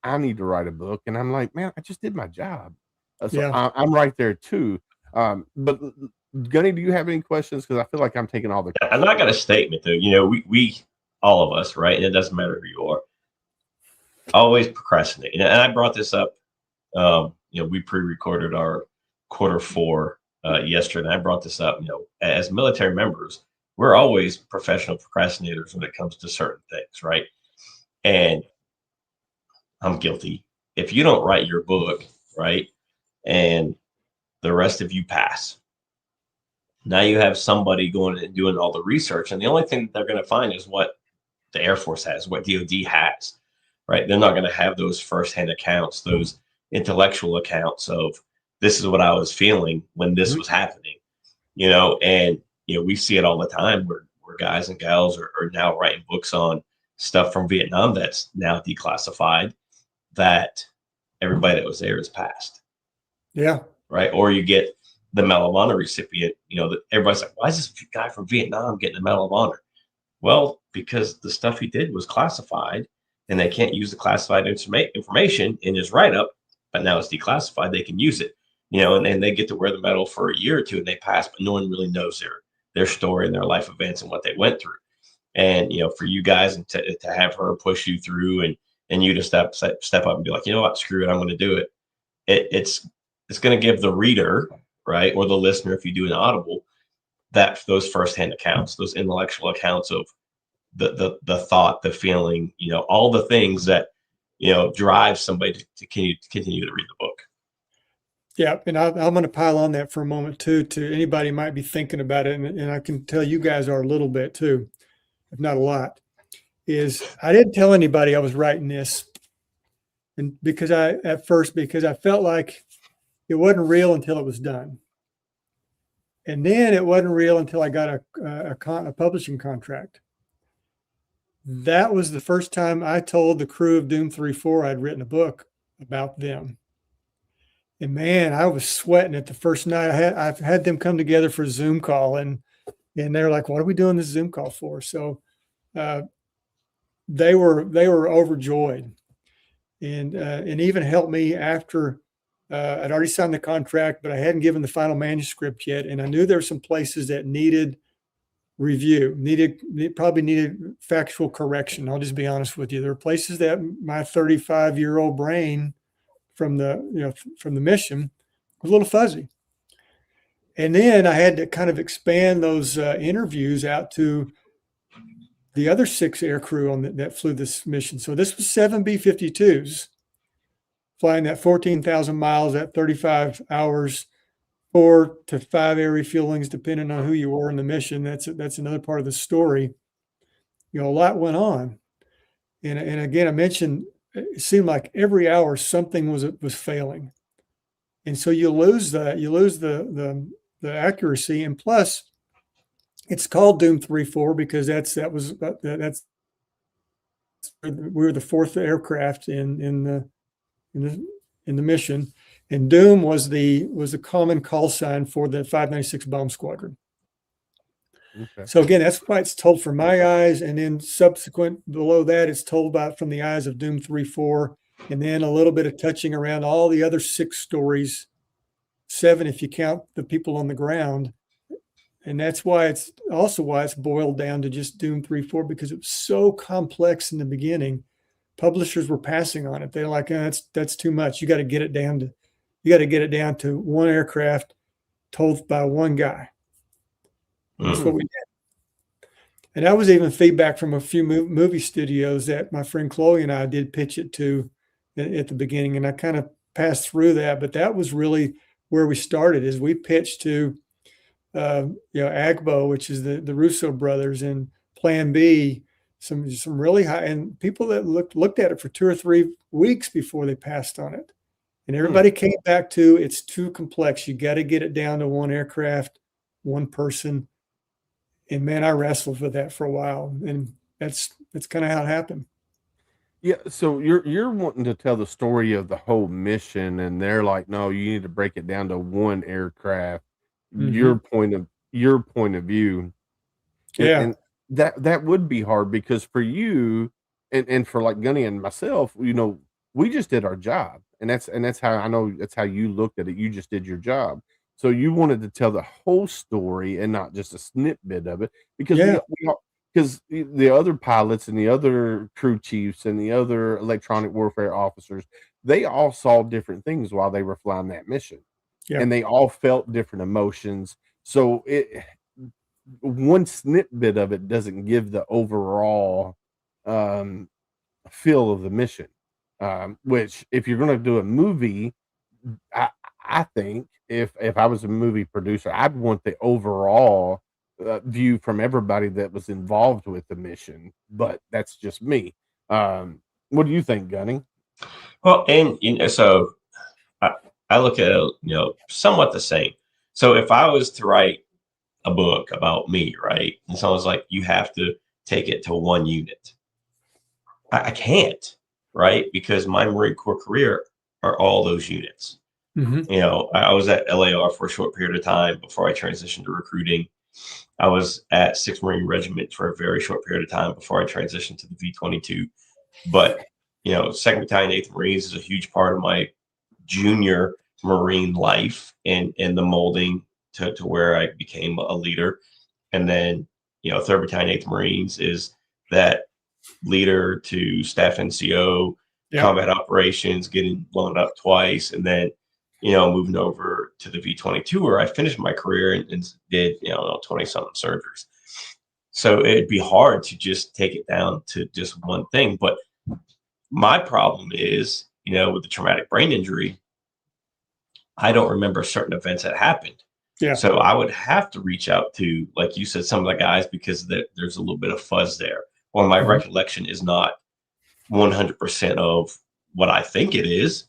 I need to write a book, and I'm like, man, I just did my job. I'm right there too. But Gunny, do you have any questions? Because I feel like I'm taking all the questions. And I got a statement though. You know, we all of us, right? And it doesn't matter who you are, always procrastinate. And I brought this up. You know, we pre-recorded our Q4 yesterday, and I brought this up. You know, as military members, we're always professional procrastinators when it comes to certain things, right? And I'm guilty. If you don't write your book, right, and the rest of you pass, now you have somebody going and doing all the research, and the only thing that they're going to find is what the Air Force has, what DoD has, right? They're not going to have those firsthand accounts, those intellectual accounts of this is what I was feeling when this was happening, you know. And you know, we see it all the time where guys and gals are now writing books on stuff from Vietnam that's now declassified, that everybody that was there is passed. Yeah. Right. Or you get the Medal of Honor recipient, you know, that everybody's like, why is this guy from Vietnam getting the Medal of Honor? Well, because the stuff he did was classified, and they can't use the classified information in his write-up, but now it's declassified, they can use it, you know, and they get to wear the medal for a year or two and they pass, but no one really knows their story and their life events and what they went through. And, you know, for you guys to have her push you through and you to step up and be like, you know what, screw it, I'm going to do it. It's going to give the reader, right, or the listener, if you do an audible, that those firsthand accounts, those intellectual accounts of the thought, the feeling, you know, all the things that, you know, drive somebody to continue to read the book. Yeah, and I'm going to pile on that for a moment too. To anybody who might be thinking about it, and I can tell you guys are a little bit too, if not a lot. Is I didn't tell anybody I was writing this, and because I felt like it wasn't real until it was done. And then it wasn't real until I got a publishing contract. That was the first time I told the crew of Doom 3-4 I'd written a book about them. And man, I was sweating it the first night. I've had them come together for a Zoom call, and they're like, "What are we doing this Zoom call for?" So they were overjoyed, and even helped me after. I'd already signed the contract, but I hadn't given the final manuscript yet. And I knew there were some places that needed review, probably needed factual correction. I'll just be honest with you. There were places that my 35-year-old brain from the mission was a little fuzzy. And then I had to kind of expand those interviews out to the other 6 air crew that flew this mission. So this was 7 B-52s. Flying that 14,000 miles at 35 hours 4 to 5 air refuelings, depending on who you were in the mission. That's another part of the story. A lot went on. And again, I mentioned it seemed like every hour something was failing. And so you lose the accuracy. And plus, it's called Doom 3-4 because we were the 4th aircraft in the mission, and Doom was the common call sign for the 596 Bomb Squadron. Okay. So again, that's why it's told from my eyes, and then subsequent below that, it's told from the eyes of Doom 3-4, and then a little bit of touching around all the other 6 stories, 7 if you count the people on the ground. And that's why it's boiled down to just Doom 3-4, because it was so complex in the beginning. Publishers were passing on it. They're like, that's too much. You got to get it down to one aircraft told by one guy. That's what we did. And that was even feedback from a few movie studios that my friend Chloe and I did pitch it to at the beginning. And I kind of passed through that, but that was really where we started. Is we pitched to Agbo, which is the Russo brothers, and Plan B, some really high, and people that looked at it for 2 or 3 weeks before they passed on it. And everybody came back to, it's too complex. You got to get it down to one aircraft, one person. And man, I wrestled with that for a while, and that's kind of how it happened. Yeah, so you're wanting to tell the story of the whole mission, and they're like, no, you need to break it down to one aircraft. Mm-hmm. Your point of view. Yeah. And that would be hard, because for you and for like Gunny and myself, we just did our job, and that's how I know that's how you looked at it. You just did your job. So you wanted to tell the whole story and not just a snippet of it, because because the other pilots and the other crew chiefs and the other electronic warfare officers, they all saw different things while they were flying that mission. Yeah. And they all felt different emotions. So one snippet of it doesn't give the overall feel of the mission. Which, if you're going to do a movie, I think if I was a movie producer, I'd want the overall view from everybody that was involved with the mission. But that's just me. What do you think, Gunny? Well, and so I look at it, somewhat the same. So if I was to write a book about me, right, and someone's like, you have to take it to one unit, I can't, right, because my Marine Corps career are all those units. Mm-hmm. I was at LAR for a short period of time before I transitioned to recruiting. I was at 6th Marine Regiment for a very short period of time before I transitioned to the V-22. But, 2nd Battalion, 8th Marines is a huge part of my junior Marine life and the molding to where I became a leader. And then, 3rd Battalion, 8th Marines is that leader to staff NCO, combat operations, getting blown up twice, and then moving over to the V-22, where I finished my career and did 20-something surgeries. So it'd be hard to just take it down to just one thing. But my problem is, with the traumatic brain injury, I don't remember certain events that happened. Yeah. So I would have to reach out to, like you said, some of the guys, because there's a little bit of fuzz there, or my recollection is not 100% of what I think it is.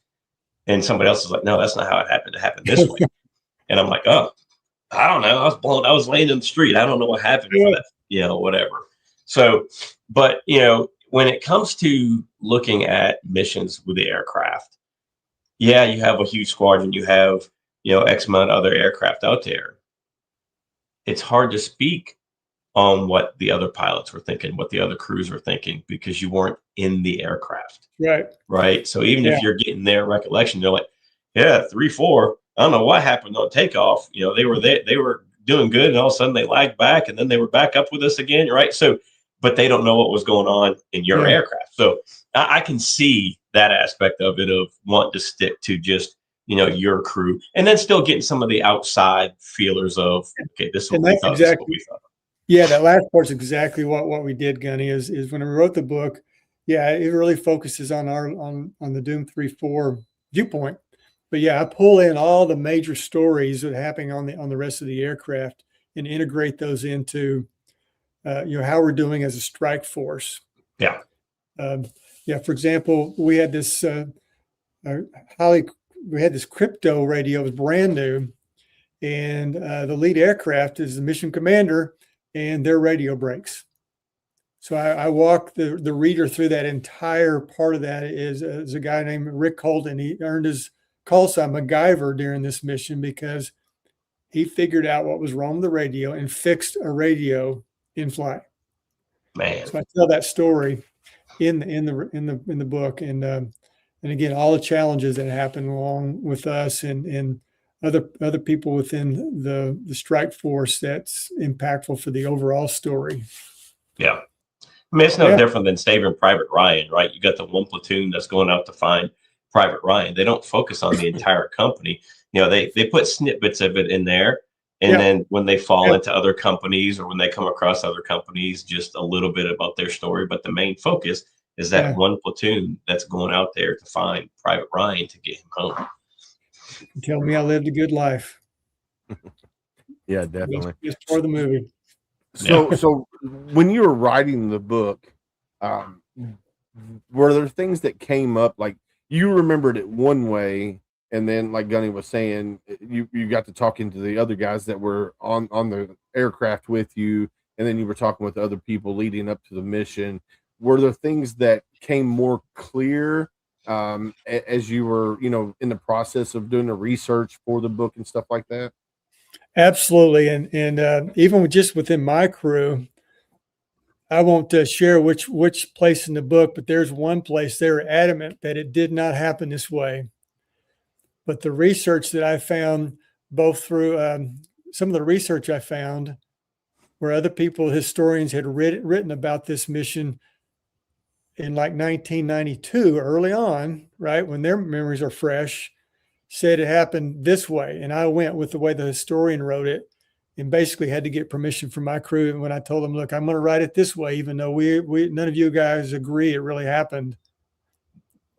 And somebody else is like, no, that's not how it happened. It happened this way. And I'm like, oh, I don't know. I was laying in the street. I don't know what happened for that, whatever. So, but, when it comes to looking at missions with the aircraft, you have a huge squadron. You have, X amount of other aircraft out there. It's hard to speak on what the other pilots were thinking, what the other crews were thinking, because you weren't in the aircraft. Right. So even if you're getting their recollection, they're like, 3-4, I don't know what happened on takeoff. They were doing good, and all of a sudden they lagged back, and then they were back up with us again. Right. So, but they don't know what was going on in your aircraft. So I can see that aspect of it, of wanting to stick to just, your crew, and then still getting some of the outside feelers of, okay, this is what we thought. This is what we thought. Yeah, that last part's exactly what we did, Gunny, is when we wrote the book, it really focuses on the Doom 3-4 viewpoint. but yeah, I pull in all the major stories that are happening on the rest of the aircraft and integrate those into how we're doing as a strike force. Yeah. Yeah. For example, we had this crypto radio. It was brand new, and the lead aircraft is the mission commander, and their radio breaks. So I walk the reader through that entire part of that. Is a guy named Rick Holden. He earned his call sign MacGyver during this mission because he figured out what was wrong with the radio and fixed a radio in flight. Man. So I tell that story in the book, and again, all the challenges that happen along with us and other people within the strike force that's impactful for the overall story. Yeah. I mean, it's no different than Saving Private Ryan, right? You got the one platoon that's going out to find Private Ryan. They don't focus on the entire company. They put snippets of it in there. And then when they fall into other companies or when they come across other companies, just a little bit about their story. But the main focus is that one platoon that's going out there to find Private Ryan to get him home. Tell me I lived a good life. Yeah, definitely. Just for the movie. So when you were writing the book, were there things that came up, like you remembered it one way, and then like Gunny was saying, you got to talking to the other guys that were on the aircraft with you, and then you were talking with other people leading up to the mission. Were there things that came more clear as you were, in the process of doing the research for the book and stuff like that? Absolutely. And even just within my crew, I won't share which place in the book, but there's one place they were adamant that it did not happen this way. But the research that I found, both through some of the research I found where other people, historians, had written about this mission in like 1992, early on, right, when their memories are fresh, said it happened this way. And I went with the way the historian wrote it and basically had to get permission from my crew. And when I told them, look, I'm going to write it this way, even though we none of you guys agree it really happened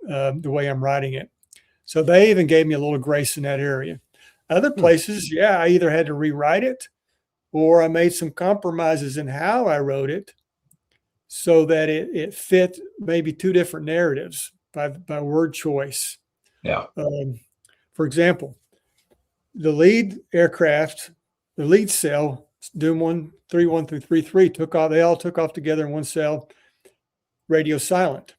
the way I'm writing it. So they even gave me a little grace in that area. Other places, I either had to rewrite it or I made some compromises in how I wrote it so that it fit maybe two different narratives by word choice. Yeah. For example, the lead aircraft, the lead cell, Doom 131 through 33 took off. They all took off together in one cell, radio silent.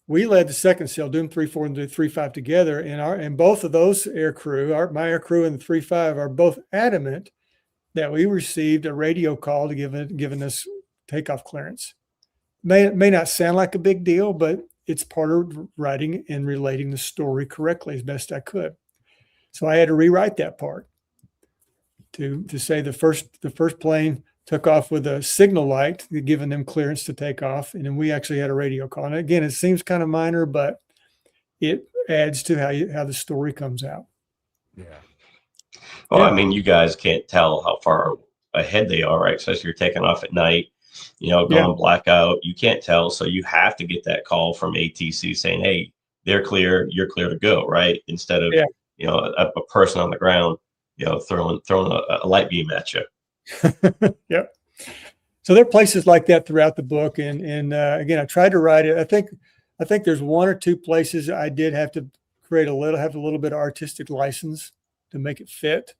We led the second cell, Doom 34 and 35 together, and both of those air crew, my air crew and the 35, are both adamant that we received a radio call to giving us takeoff clearance. May not sound like a big deal, but it's part of writing and relating the story correctly as best I could. So I had to rewrite that part to say the first plane took off with a signal light, giving them clearance to take off, and then we actually had a radio call. And again, it seems kind of minor, but it adds to how the story comes out. Yeah. Well, I mean, you guys can't tell how far ahead they are, right? Especially you're taking off at night, going blackout. You can't tell, so you have to get that call from ATC saying, "Hey, they're clear. You're clear to go," right? Instead of a person on the ground, throwing a light beam at you. Yep. So there are places like that throughout the book, and again, I tried to write it. I think there's one or two places I did have to have a little bit of artistic license to make it fit,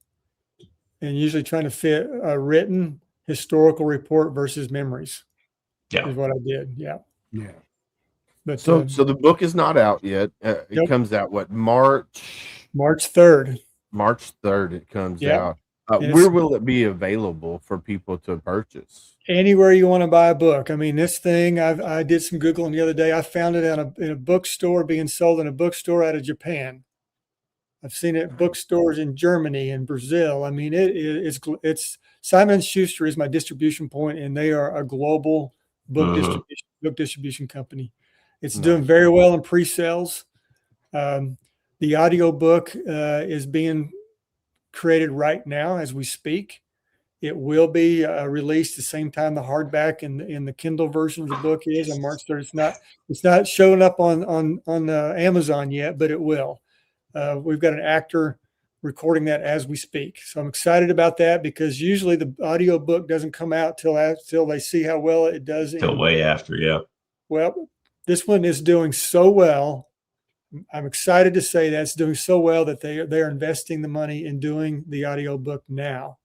and usually trying to fit a written historical report versus memories. Is what I did. Yeah. But so the book is not out yet. It comes out March 3rd. March 3rd it comes out. Where will it be available for people to purchase? Anywhere you want to buy a book. I mean, this thing, I did some Googling the other day. I found it in a bookstore, being sold in a bookstore out of Japan. I've seen it at bookstores in Germany and Brazil. I mean, it's Simon & Schuster is my distribution point, and they are a global book distribution company. It's doing very well in pre-sales. The audio book is being created right now as we speak. It will be released the same time the hardback and the Kindle version of the book is on March 3rd. It's not showing up on Amazon yet, but it will. We've got an actor recording that as we speak. So I'm excited about that because usually the audio book doesn't come out till they see how well it does. Till way after, yeah. Well, this one is doing so well. I'm excited to say that it's doing so well that they're investing the money in doing the audio book now.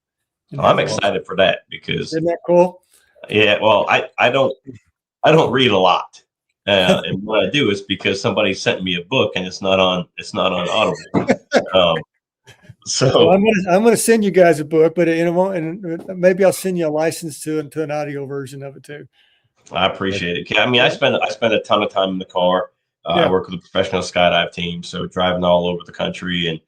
I'm excited for that because isn't that cool? Yeah, well, I don't read a lot, and what I do is because somebody sent me a book and it's not on Audible. So well, I'm gonna send you guys a book, but and maybe I'll send you a license to an audio version of it too. I appreciate it. I mean, I spend a ton of time in the car. I work with a professional skydive team, so driving all over the country and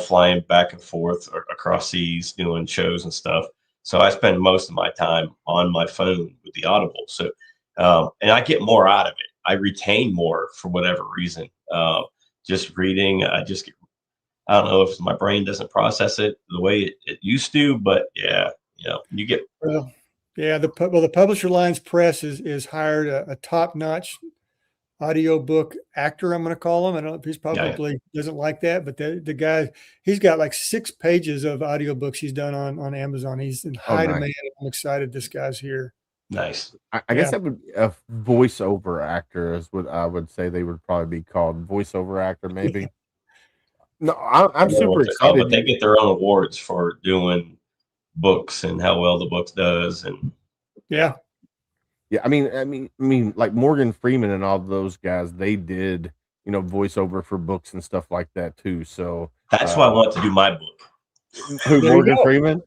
flying back and forth across seas, doing shows and stuff. So I spend most of my time on my phone with the Audible. So and I get more out of it. I retain more for whatever reason. Just reading, I don't know if my brain doesn't process it the way it used to, but yeah, you get. Well, yeah, the Publisher Lines Press is hired a top-notch audiobook actor, I'm going to call him. I don't know if he's probably doesn't like that, but the guy, he's got like 6 pages of audiobooks he's done on Amazon. He's in high demand. I'm excited this guy's here. Nice. I guess that would a voiceover actor is what I would say they would probably be called. Voiceover actor, maybe. No, I'm super excited. But they get their own awards for doing books and how well the book does, and yeah. I mean, like Morgan Freeman and all those guys, they did voiceover for books and stuff like that too. So that's why I want to do my book. Who, Morgan Freeman?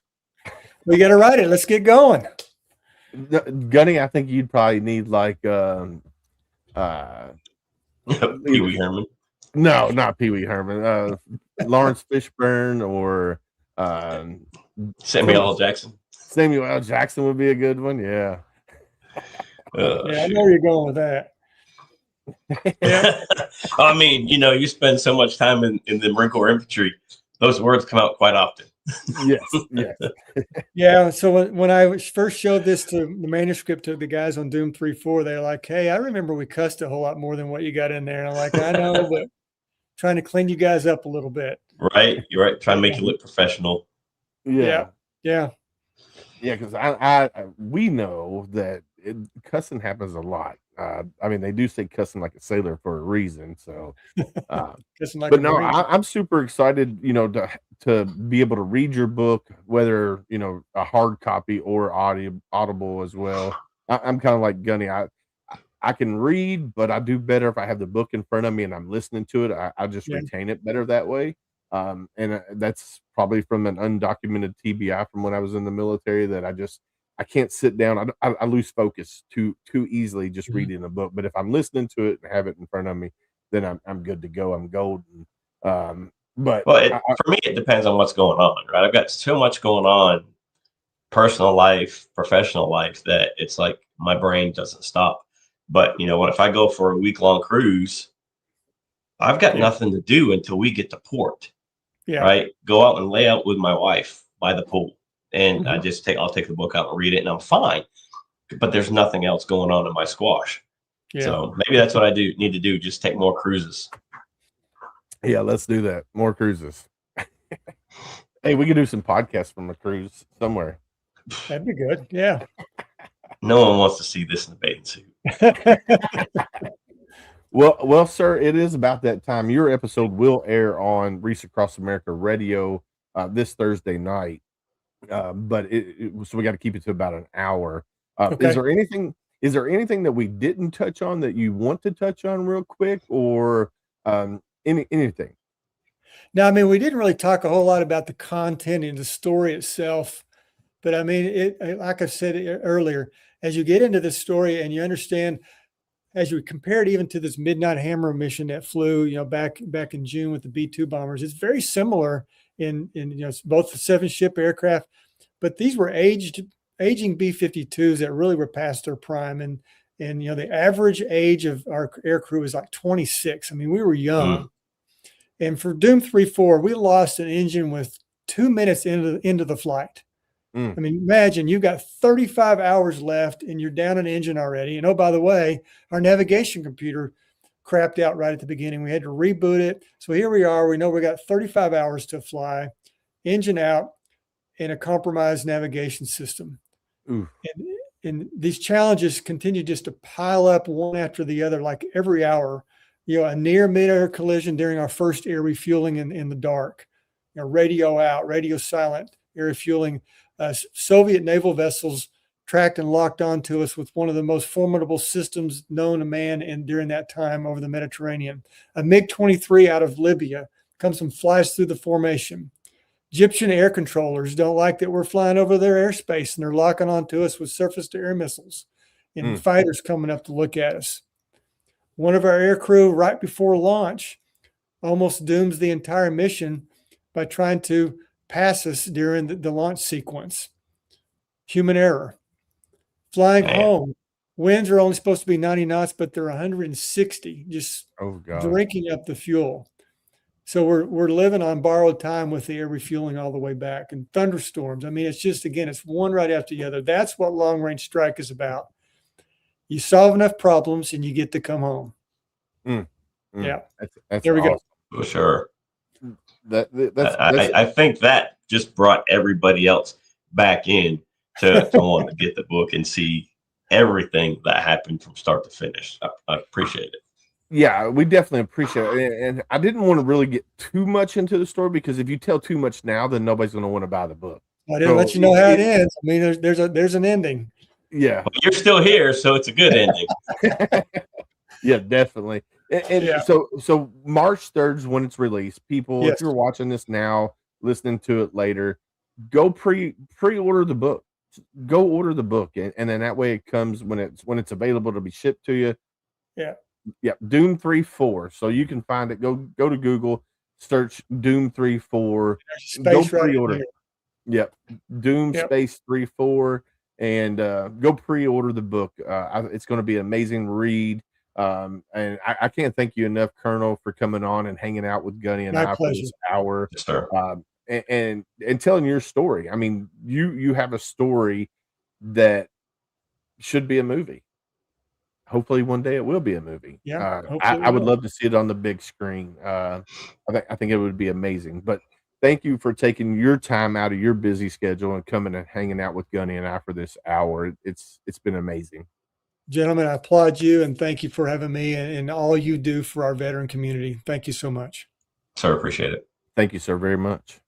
We got to write it. Let's get going. Gunny, I think you'd probably need like Pee Wee Herman. No, not Pee Wee Herman. Lawrence Fishburne or Samuel L. Jackson. Samuel L. Jackson would be a good one. Yeah. I know where you're going with that. Yeah. I mean, you spend so much time in the Marine Corps infantry, those words come out quite often. Yes. Yeah. So when I first showed this to the manuscript to the guys on Doom 3-4, they're like, "Hey, I remember we cussed a whole lot more than what you got in there." And I'm like, "I know, but trying to clean you guys up a little bit." Right. You're right. Trying to make you look professional. Yeah. Because we know that cussing happens a lot. I mean, they do say cussing like a sailor for a reason. So, but no, I'm super excited, to be able to read your book, whether a hard copy or audible as well. I'm kind of like Gunny. I can read, but I do better if I have the book in front of me and I'm listening to it. I just retain it better that way. And that's probably from an undocumented TBI from when I was in the military that I can't sit down. I lose focus too easily just reading a book. But if I'm listening to it and have it in front of me, then I'm good to go. I'm golden. But for me, it depends on what's going on, right? I've got so much going on, personal life, professional life, that it's like my brain doesn't stop. But if I go for a week-long cruise, I've got nothing to do until we get to port. Yeah. Right. Go out and lay out with my wife by the pool. And I'll take the book out and read it and I'm fine. But there's nothing else going on in my squash. Yeah. So maybe that's what I need to do. Just take more cruises. Yeah, let's do that. More cruises. Hey, we could do some podcasts from a cruise somewhere. That'd be good. Yeah. No one wants to see this in a bathing suit. Well, sir, it is about that time. Your episode will air on Reese Across America Radio this Thursday night, but so we got to keep it to about an hour. Okay. Is there anything that we didn't touch on that you want to touch on real quick, or anything? No, I mean, we didn't really talk a whole lot about the content and the story itself, but I mean, like I said earlier, as you get into this story and you understand. As you compare it even to this Midnight Hammer mission that flew, back in June with the B-2 bombers, it's very similar in both the 7-ship aircraft, but these were aging B-52s that really were past their prime, and the average age of our air crew was like 26. I mean, we were young. And for Doom 3-4, we lost an engine with 2 minutes into the flight. I mean, imagine you've got 35 hours left and you're down an engine already. And oh, by the way, our navigation computer crapped out right at the beginning. We had to reboot it. So here we are. We know we got 35 hours to fly, engine out, in a compromised navigation system. Oof. And these challenges continue just to pile up one after the other, like every hour. A near mid-air collision during our first air refueling in the dark. Radio out, radio silent, air refueling. Soviet naval vessels tracked and locked onto us with one of the most formidable systems known to man during that time over the Mediterranean. A MiG-23 out of Libya comes and flies through the formation. Egyptian air controllers don't like that we're flying over their airspace, and they're locking onto us with surface-to-air missiles and fighters coming up to look at us. One of our air crew, right before launch, almost dooms the entire mission by trying to pass us during the launch sequence. Human error. Flying home. Winds are only supposed to be 90 knots, but they're 160, just drinking up the fuel. So we're living on borrowed time with the air refueling all the way back, and thunderstorms. I mean, it's just, again, it's one right after the other. That's what long range strike is about. You solve enough problems and you get to come home. Yeah. That's there we awesome. go. For sure. That's I think that just brought everybody else back in to want to get the book and see everything that happened from start to finish. I appreciate it. Yeah, we definitely appreciate it. And I didn't want to really get too much into the story, because if you tell too much now, then nobody's going to want to buy the book. I didn't let you know how it ends. I mean, there's an ending. Yeah. Well, you're still here, so it's a good ending. Yeah, definitely. And so March 3rd is when it's released. People, if you're watching this now, listening to it later, go pre-order the book. Go order the book, and then that way it comes when it's available to be shipped to you. Yeah, Doom 3-4. So you can find it. Go to Google, search Doom 3-4. Go pre-order. Yep, Doom space 3-4, and go pre-order the book. It's going to be an amazing read. And I can't thank you enough, Colonel, for coming on and hanging out with Gunny and I for this hour. Yes, sir. And telling your story. I mean, you have a story that should be a movie. Hopefully one day it will be a movie. Yeah, I would love to see it on the big screen. I think it would be amazing. But thank you for taking your time out of your busy schedule and coming and hanging out with Gunny and I for this hour. It's been amazing. Gentlemen, I applaud you and thank you for having me and all you do for our veteran community. Thank you so much. Sir, appreciate it. Thank you, sir, very much.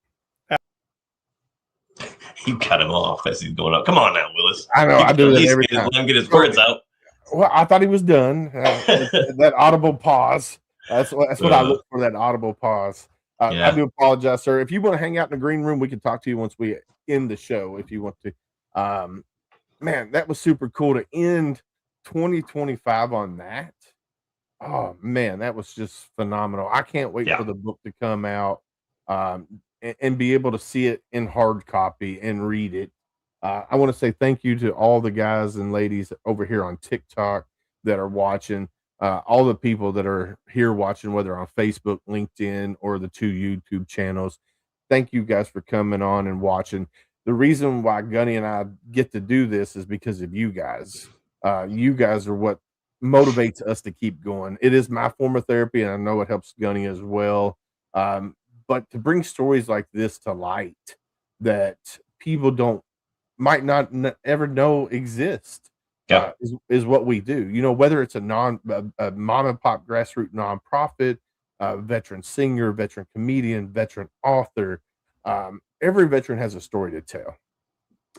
You cut him off as he's going up. Come on now, Willis. I know. I do that every time. Let him get his words out. Well, I thought he was done. That audible pause. That's what I look for, that audible pause. I do apologize, sir. If you want to hang out in the green room, we can talk to you once we end the show if you want to. Man, that was super cool to end 2025 on that. Oh, man, that was just phenomenal. I can't wait for the book to come out and be able to see it in hard copy and read it. I want to say thank you to all the guys and ladies over here on TikTok that are watching, all the people that are here watching, whether on Facebook, LinkedIn, or the 2 YouTube channels. Thank you guys for coming on and watching. The reason why Gunny and I get to do this is because of you guys. You guys are what motivates us to keep going. It is my form of therapy, and I know it helps Gunny as well. But to bring stories like this to light that people might not ever know exist is what we do. You know, whether it's a mom and pop grassroots nonprofit, veteran singer, veteran comedian, veteran author, every veteran has a story to tell.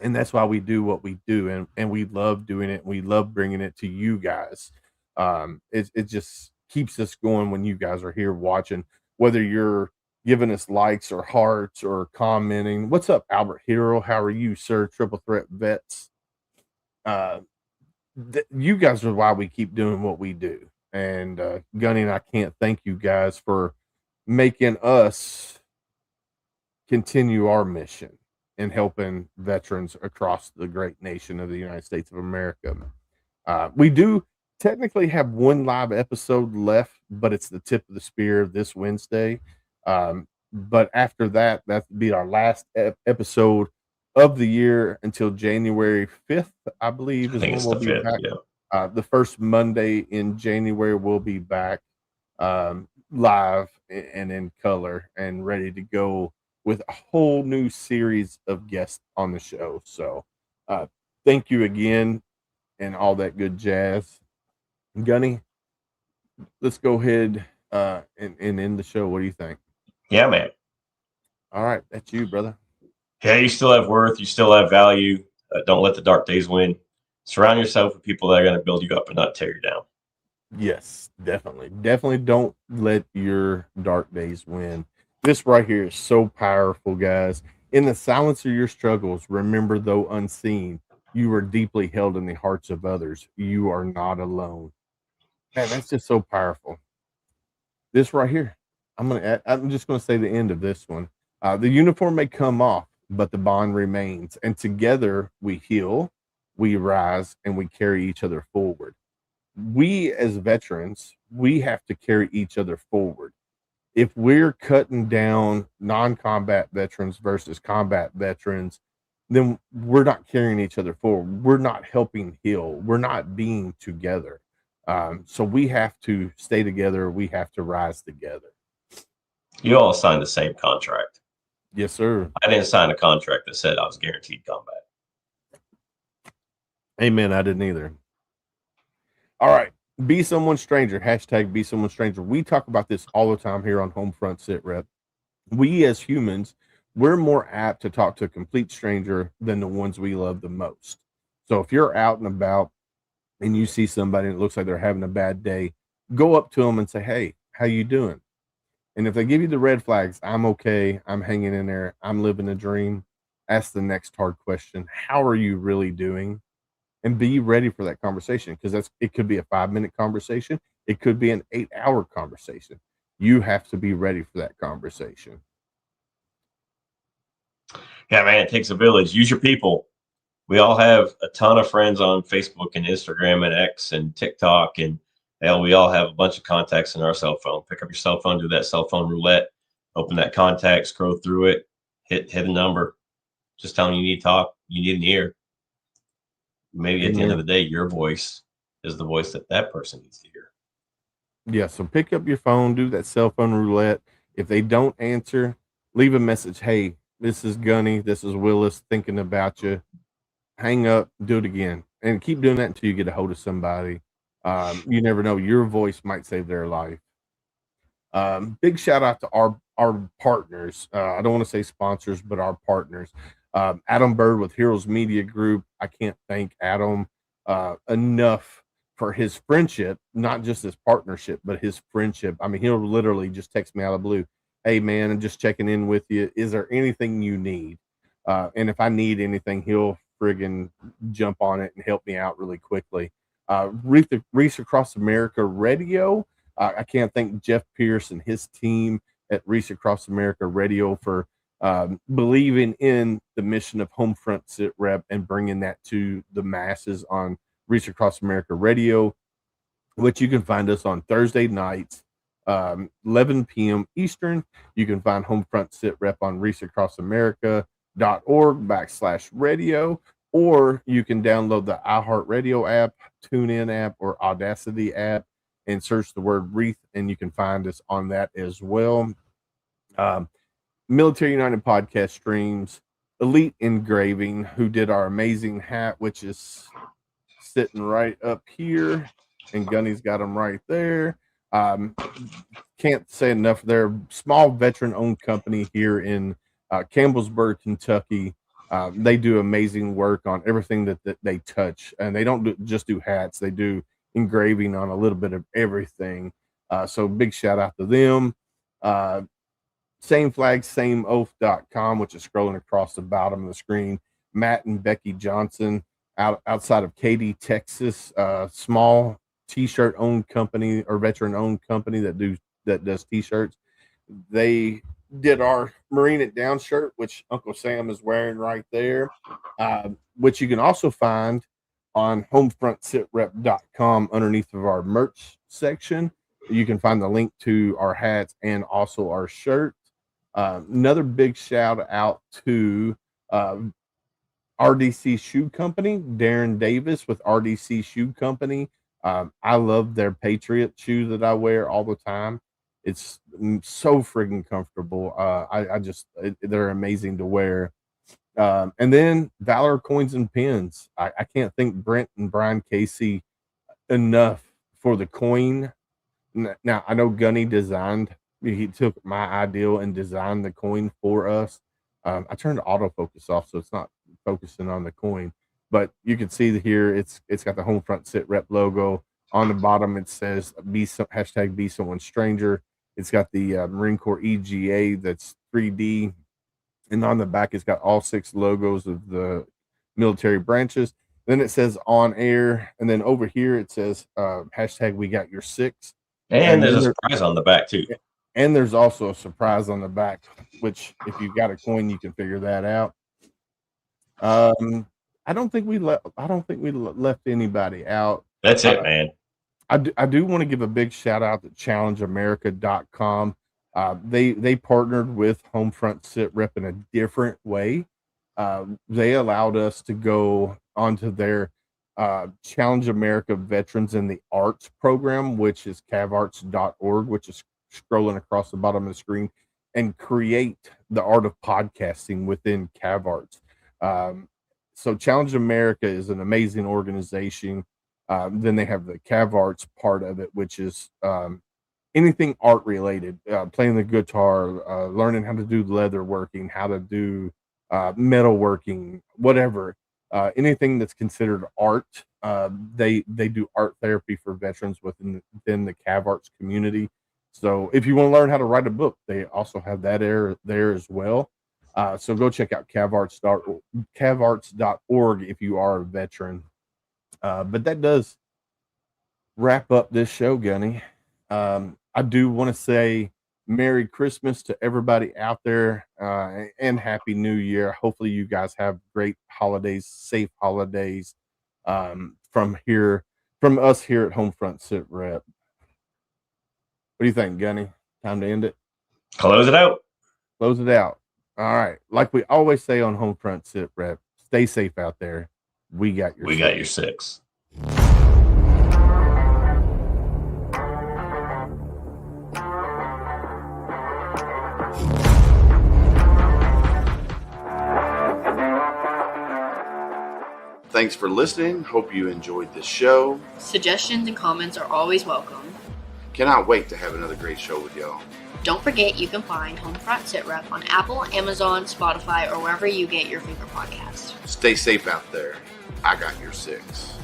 And that's why we do what we do, and we love doing it. We love bringing it to you guys. It just keeps us going when you guys are here watching, whether you're giving us likes or hearts or commenting. What's up, Albert Hero? How are you, sir? Triple Threat Vets. You guys are why we keep doing what we do. And Gunny and I can't thank you guys for making us continue our mission in helping veterans across the great nation of the United States of America. We do technically have one live episode left, but it's the tip of the spear this Wednesday. But after that, that'll be our last episode of the year until January 5th, I believe, is when we'll be back. The first Monday in January, we'll be back live and in color and ready to go with a whole new series of guests on the show. So thank you again and all that good jazz. Gunny, let's go ahead and end the show. What do you think? Yeah, man. All right, that's you, brother. Yeah, you still have worth. You still have value. Don't let the dark days win. Surround yourself with people that are going to build you up and not tear you down. Yes, definitely. Definitely don't let your dark days win. This right here is so powerful, guys. In the silence of your struggles, remember, though unseen, you are deeply held in the hearts of others. You are not alone. Man, that's just so powerful. This right here, I'm just gonna say the end of this one. The uniform may come off, but the bond remains, and together we heal, we rise, and we carry each other forward. We as veterans, we have to carry each other forward. If we're cutting down non-combat veterans versus combat veterans, then we're not carrying each other forward. We're not helping heal. We're not being together. So we have to stay together. We have to rise together. You all signed the same contract. Yes, sir. I didn't sign a contract that said I was guaranteed combat. Amen. I didn't either. All right. Be someone stranger. Hashtag be someone stranger. We talk about this all the time here on Homefront Sit Rep. We as humans, we're more apt to talk to a complete stranger than the ones we love the most. So if you're out and about and you see somebody and it looks like they're having a bad day, go up to them and say, hey, how you doing? And if they give you the red flags, I'm okay, I'm hanging in there, I'm living a dream, ask the next hard question. How are you really doing? And be ready for that conversation, because it could be a 5-minute conversation. It could be an 8-hour conversation. You have to be ready for that conversation. Yeah, man, it takes a village. Use your people. We all have a ton of friends on Facebook and Instagram and X and TikTok, and hell, we all have a bunch of contacts in our cell phone. Pick up your cell phone, do that cell phone roulette, open that contact, scroll through it, hit a number. Just tell them you need to talk, you need an ear. Maybe at the end of the day, your voice is the voice that person needs to hear. Yeah, so pick up your phone, do that cell phone roulette. If they don't answer, leave a message. Hey, this is Gunny, this is Willis, thinking about you. Hang up, do it again, and keep doing that until you get a hold of somebody. You never know, your voice might save their life. Big shout out to our partners. I don't want to say sponsors, but our partners. Adam Bird with Heroes Media Group. I can't thank Adam enough for his friendship, not just his partnership, but his friendship. I mean, he'll literally just text me out of the blue. Hey, man, I'm just checking in with you. Is there anything you need? And if I need anything, he'll friggin' jump on it and help me out really quickly. Reach Across America Radio. I can't thank Jeff Pierce and his team at Reach Across America Radio for believing in the mission of Homefront Sit Rep and bringing that to the masses on Reach Across America Radio, which you can find us on Thursday nights, 11 p.m. Eastern. You can find Homefront Sit Rep on reachacrossamerica.org/radio, or you can download the iHeartRadio app, TuneIn app, or Audacity app and search the word Wreath, and you can find us on that as well. Military United podcast streams, Elite Engraving, who did our amazing hat, which is sitting right up here, and Gunny's got them right there. Can't say enough. They're a small veteran-owned company here in Campbellsburg, Kentucky. They do amazing work on everything that they touch, and they don't just do hats. They do engraving on a little bit of everything. So big shout out to them. Same flag, same oath.com, which is scrolling across the bottom of the screen. Matt and Becky Johnson outside of Katy, Texas, small t-shirt owned company or veteran owned company that does t-shirts. They did our Marine It Down shirt, which Uncle Sam is wearing right there, which you can also find on homefrontsitrep.com underneath of our merch section. You can find the link to our hats and also our shirt. Another big shout out to RDC Shoe Company, Darren Davis with RDC Shoe Company. I love their Patriot shoe that I wear all the time. It's so friggin' comfortable. They're amazing to wear. And then Valor Coins and Pins. I can't thank Brent and Brian Casey enough for the coin. Now, I know Gunny he took my ideal and designed the coin for us. I turned the autofocus off, so it's not focusing on the coin. But you can see here, it's got the Home Front Sit Rep logo. On the bottom, it says hashtag be someone stranger. It's got the Marine Corps EGA that's 3D. And on the back, it's got all 6 logos of the military branches. Then it says on air. And then over here, it says hashtag we got your 6. And there's a surprise on the back, too. And there's also a surprise on the back, which if you've got a coin, you can figure that out. I don't think we left anybody out. That's it, man. I do want to give a big shout out to challengeamerica.com. They partnered with Homefront Sit Rep in a different way. They allowed us to go onto their Challenge America Veterans in the Arts program, which is cavarts.org, which is scrolling across the bottom of the screen, and create the art of podcasting within CavArts. So Challenge America is an amazing organization. Then they have the CavArts part of it, which is anything art related, playing the guitar, learning how to do leather working, how to do metal working, whatever, anything that's considered art. They do art therapy for veterans within the CavArts community. So if you want to learn how to write a book, they also have that there as well. So go check out cavarts.org if you are a veteran. But that does wrap up this show, Gunny. I do want to say Merry Christmas to everybody out there, and Happy New Year. Hopefully you guys have great holidays, safe holidays, from us here at Homefront Sit Rep. What do you think, Gunny? Time to end it? Close it out. Close it out. All right. Like we always say on Homefront Sit Rep, stay safe out there. We got your 6. Thanks for listening. Hope you enjoyed the show. Suggestions and comments are always welcome. Cannot wait to have another great show with y'all. Don't forget you can find Homefront Sit Rep on Apple, Amazon, Spotify, or wherever you get your favorite podcasts. Stay safe out there. I got your 6.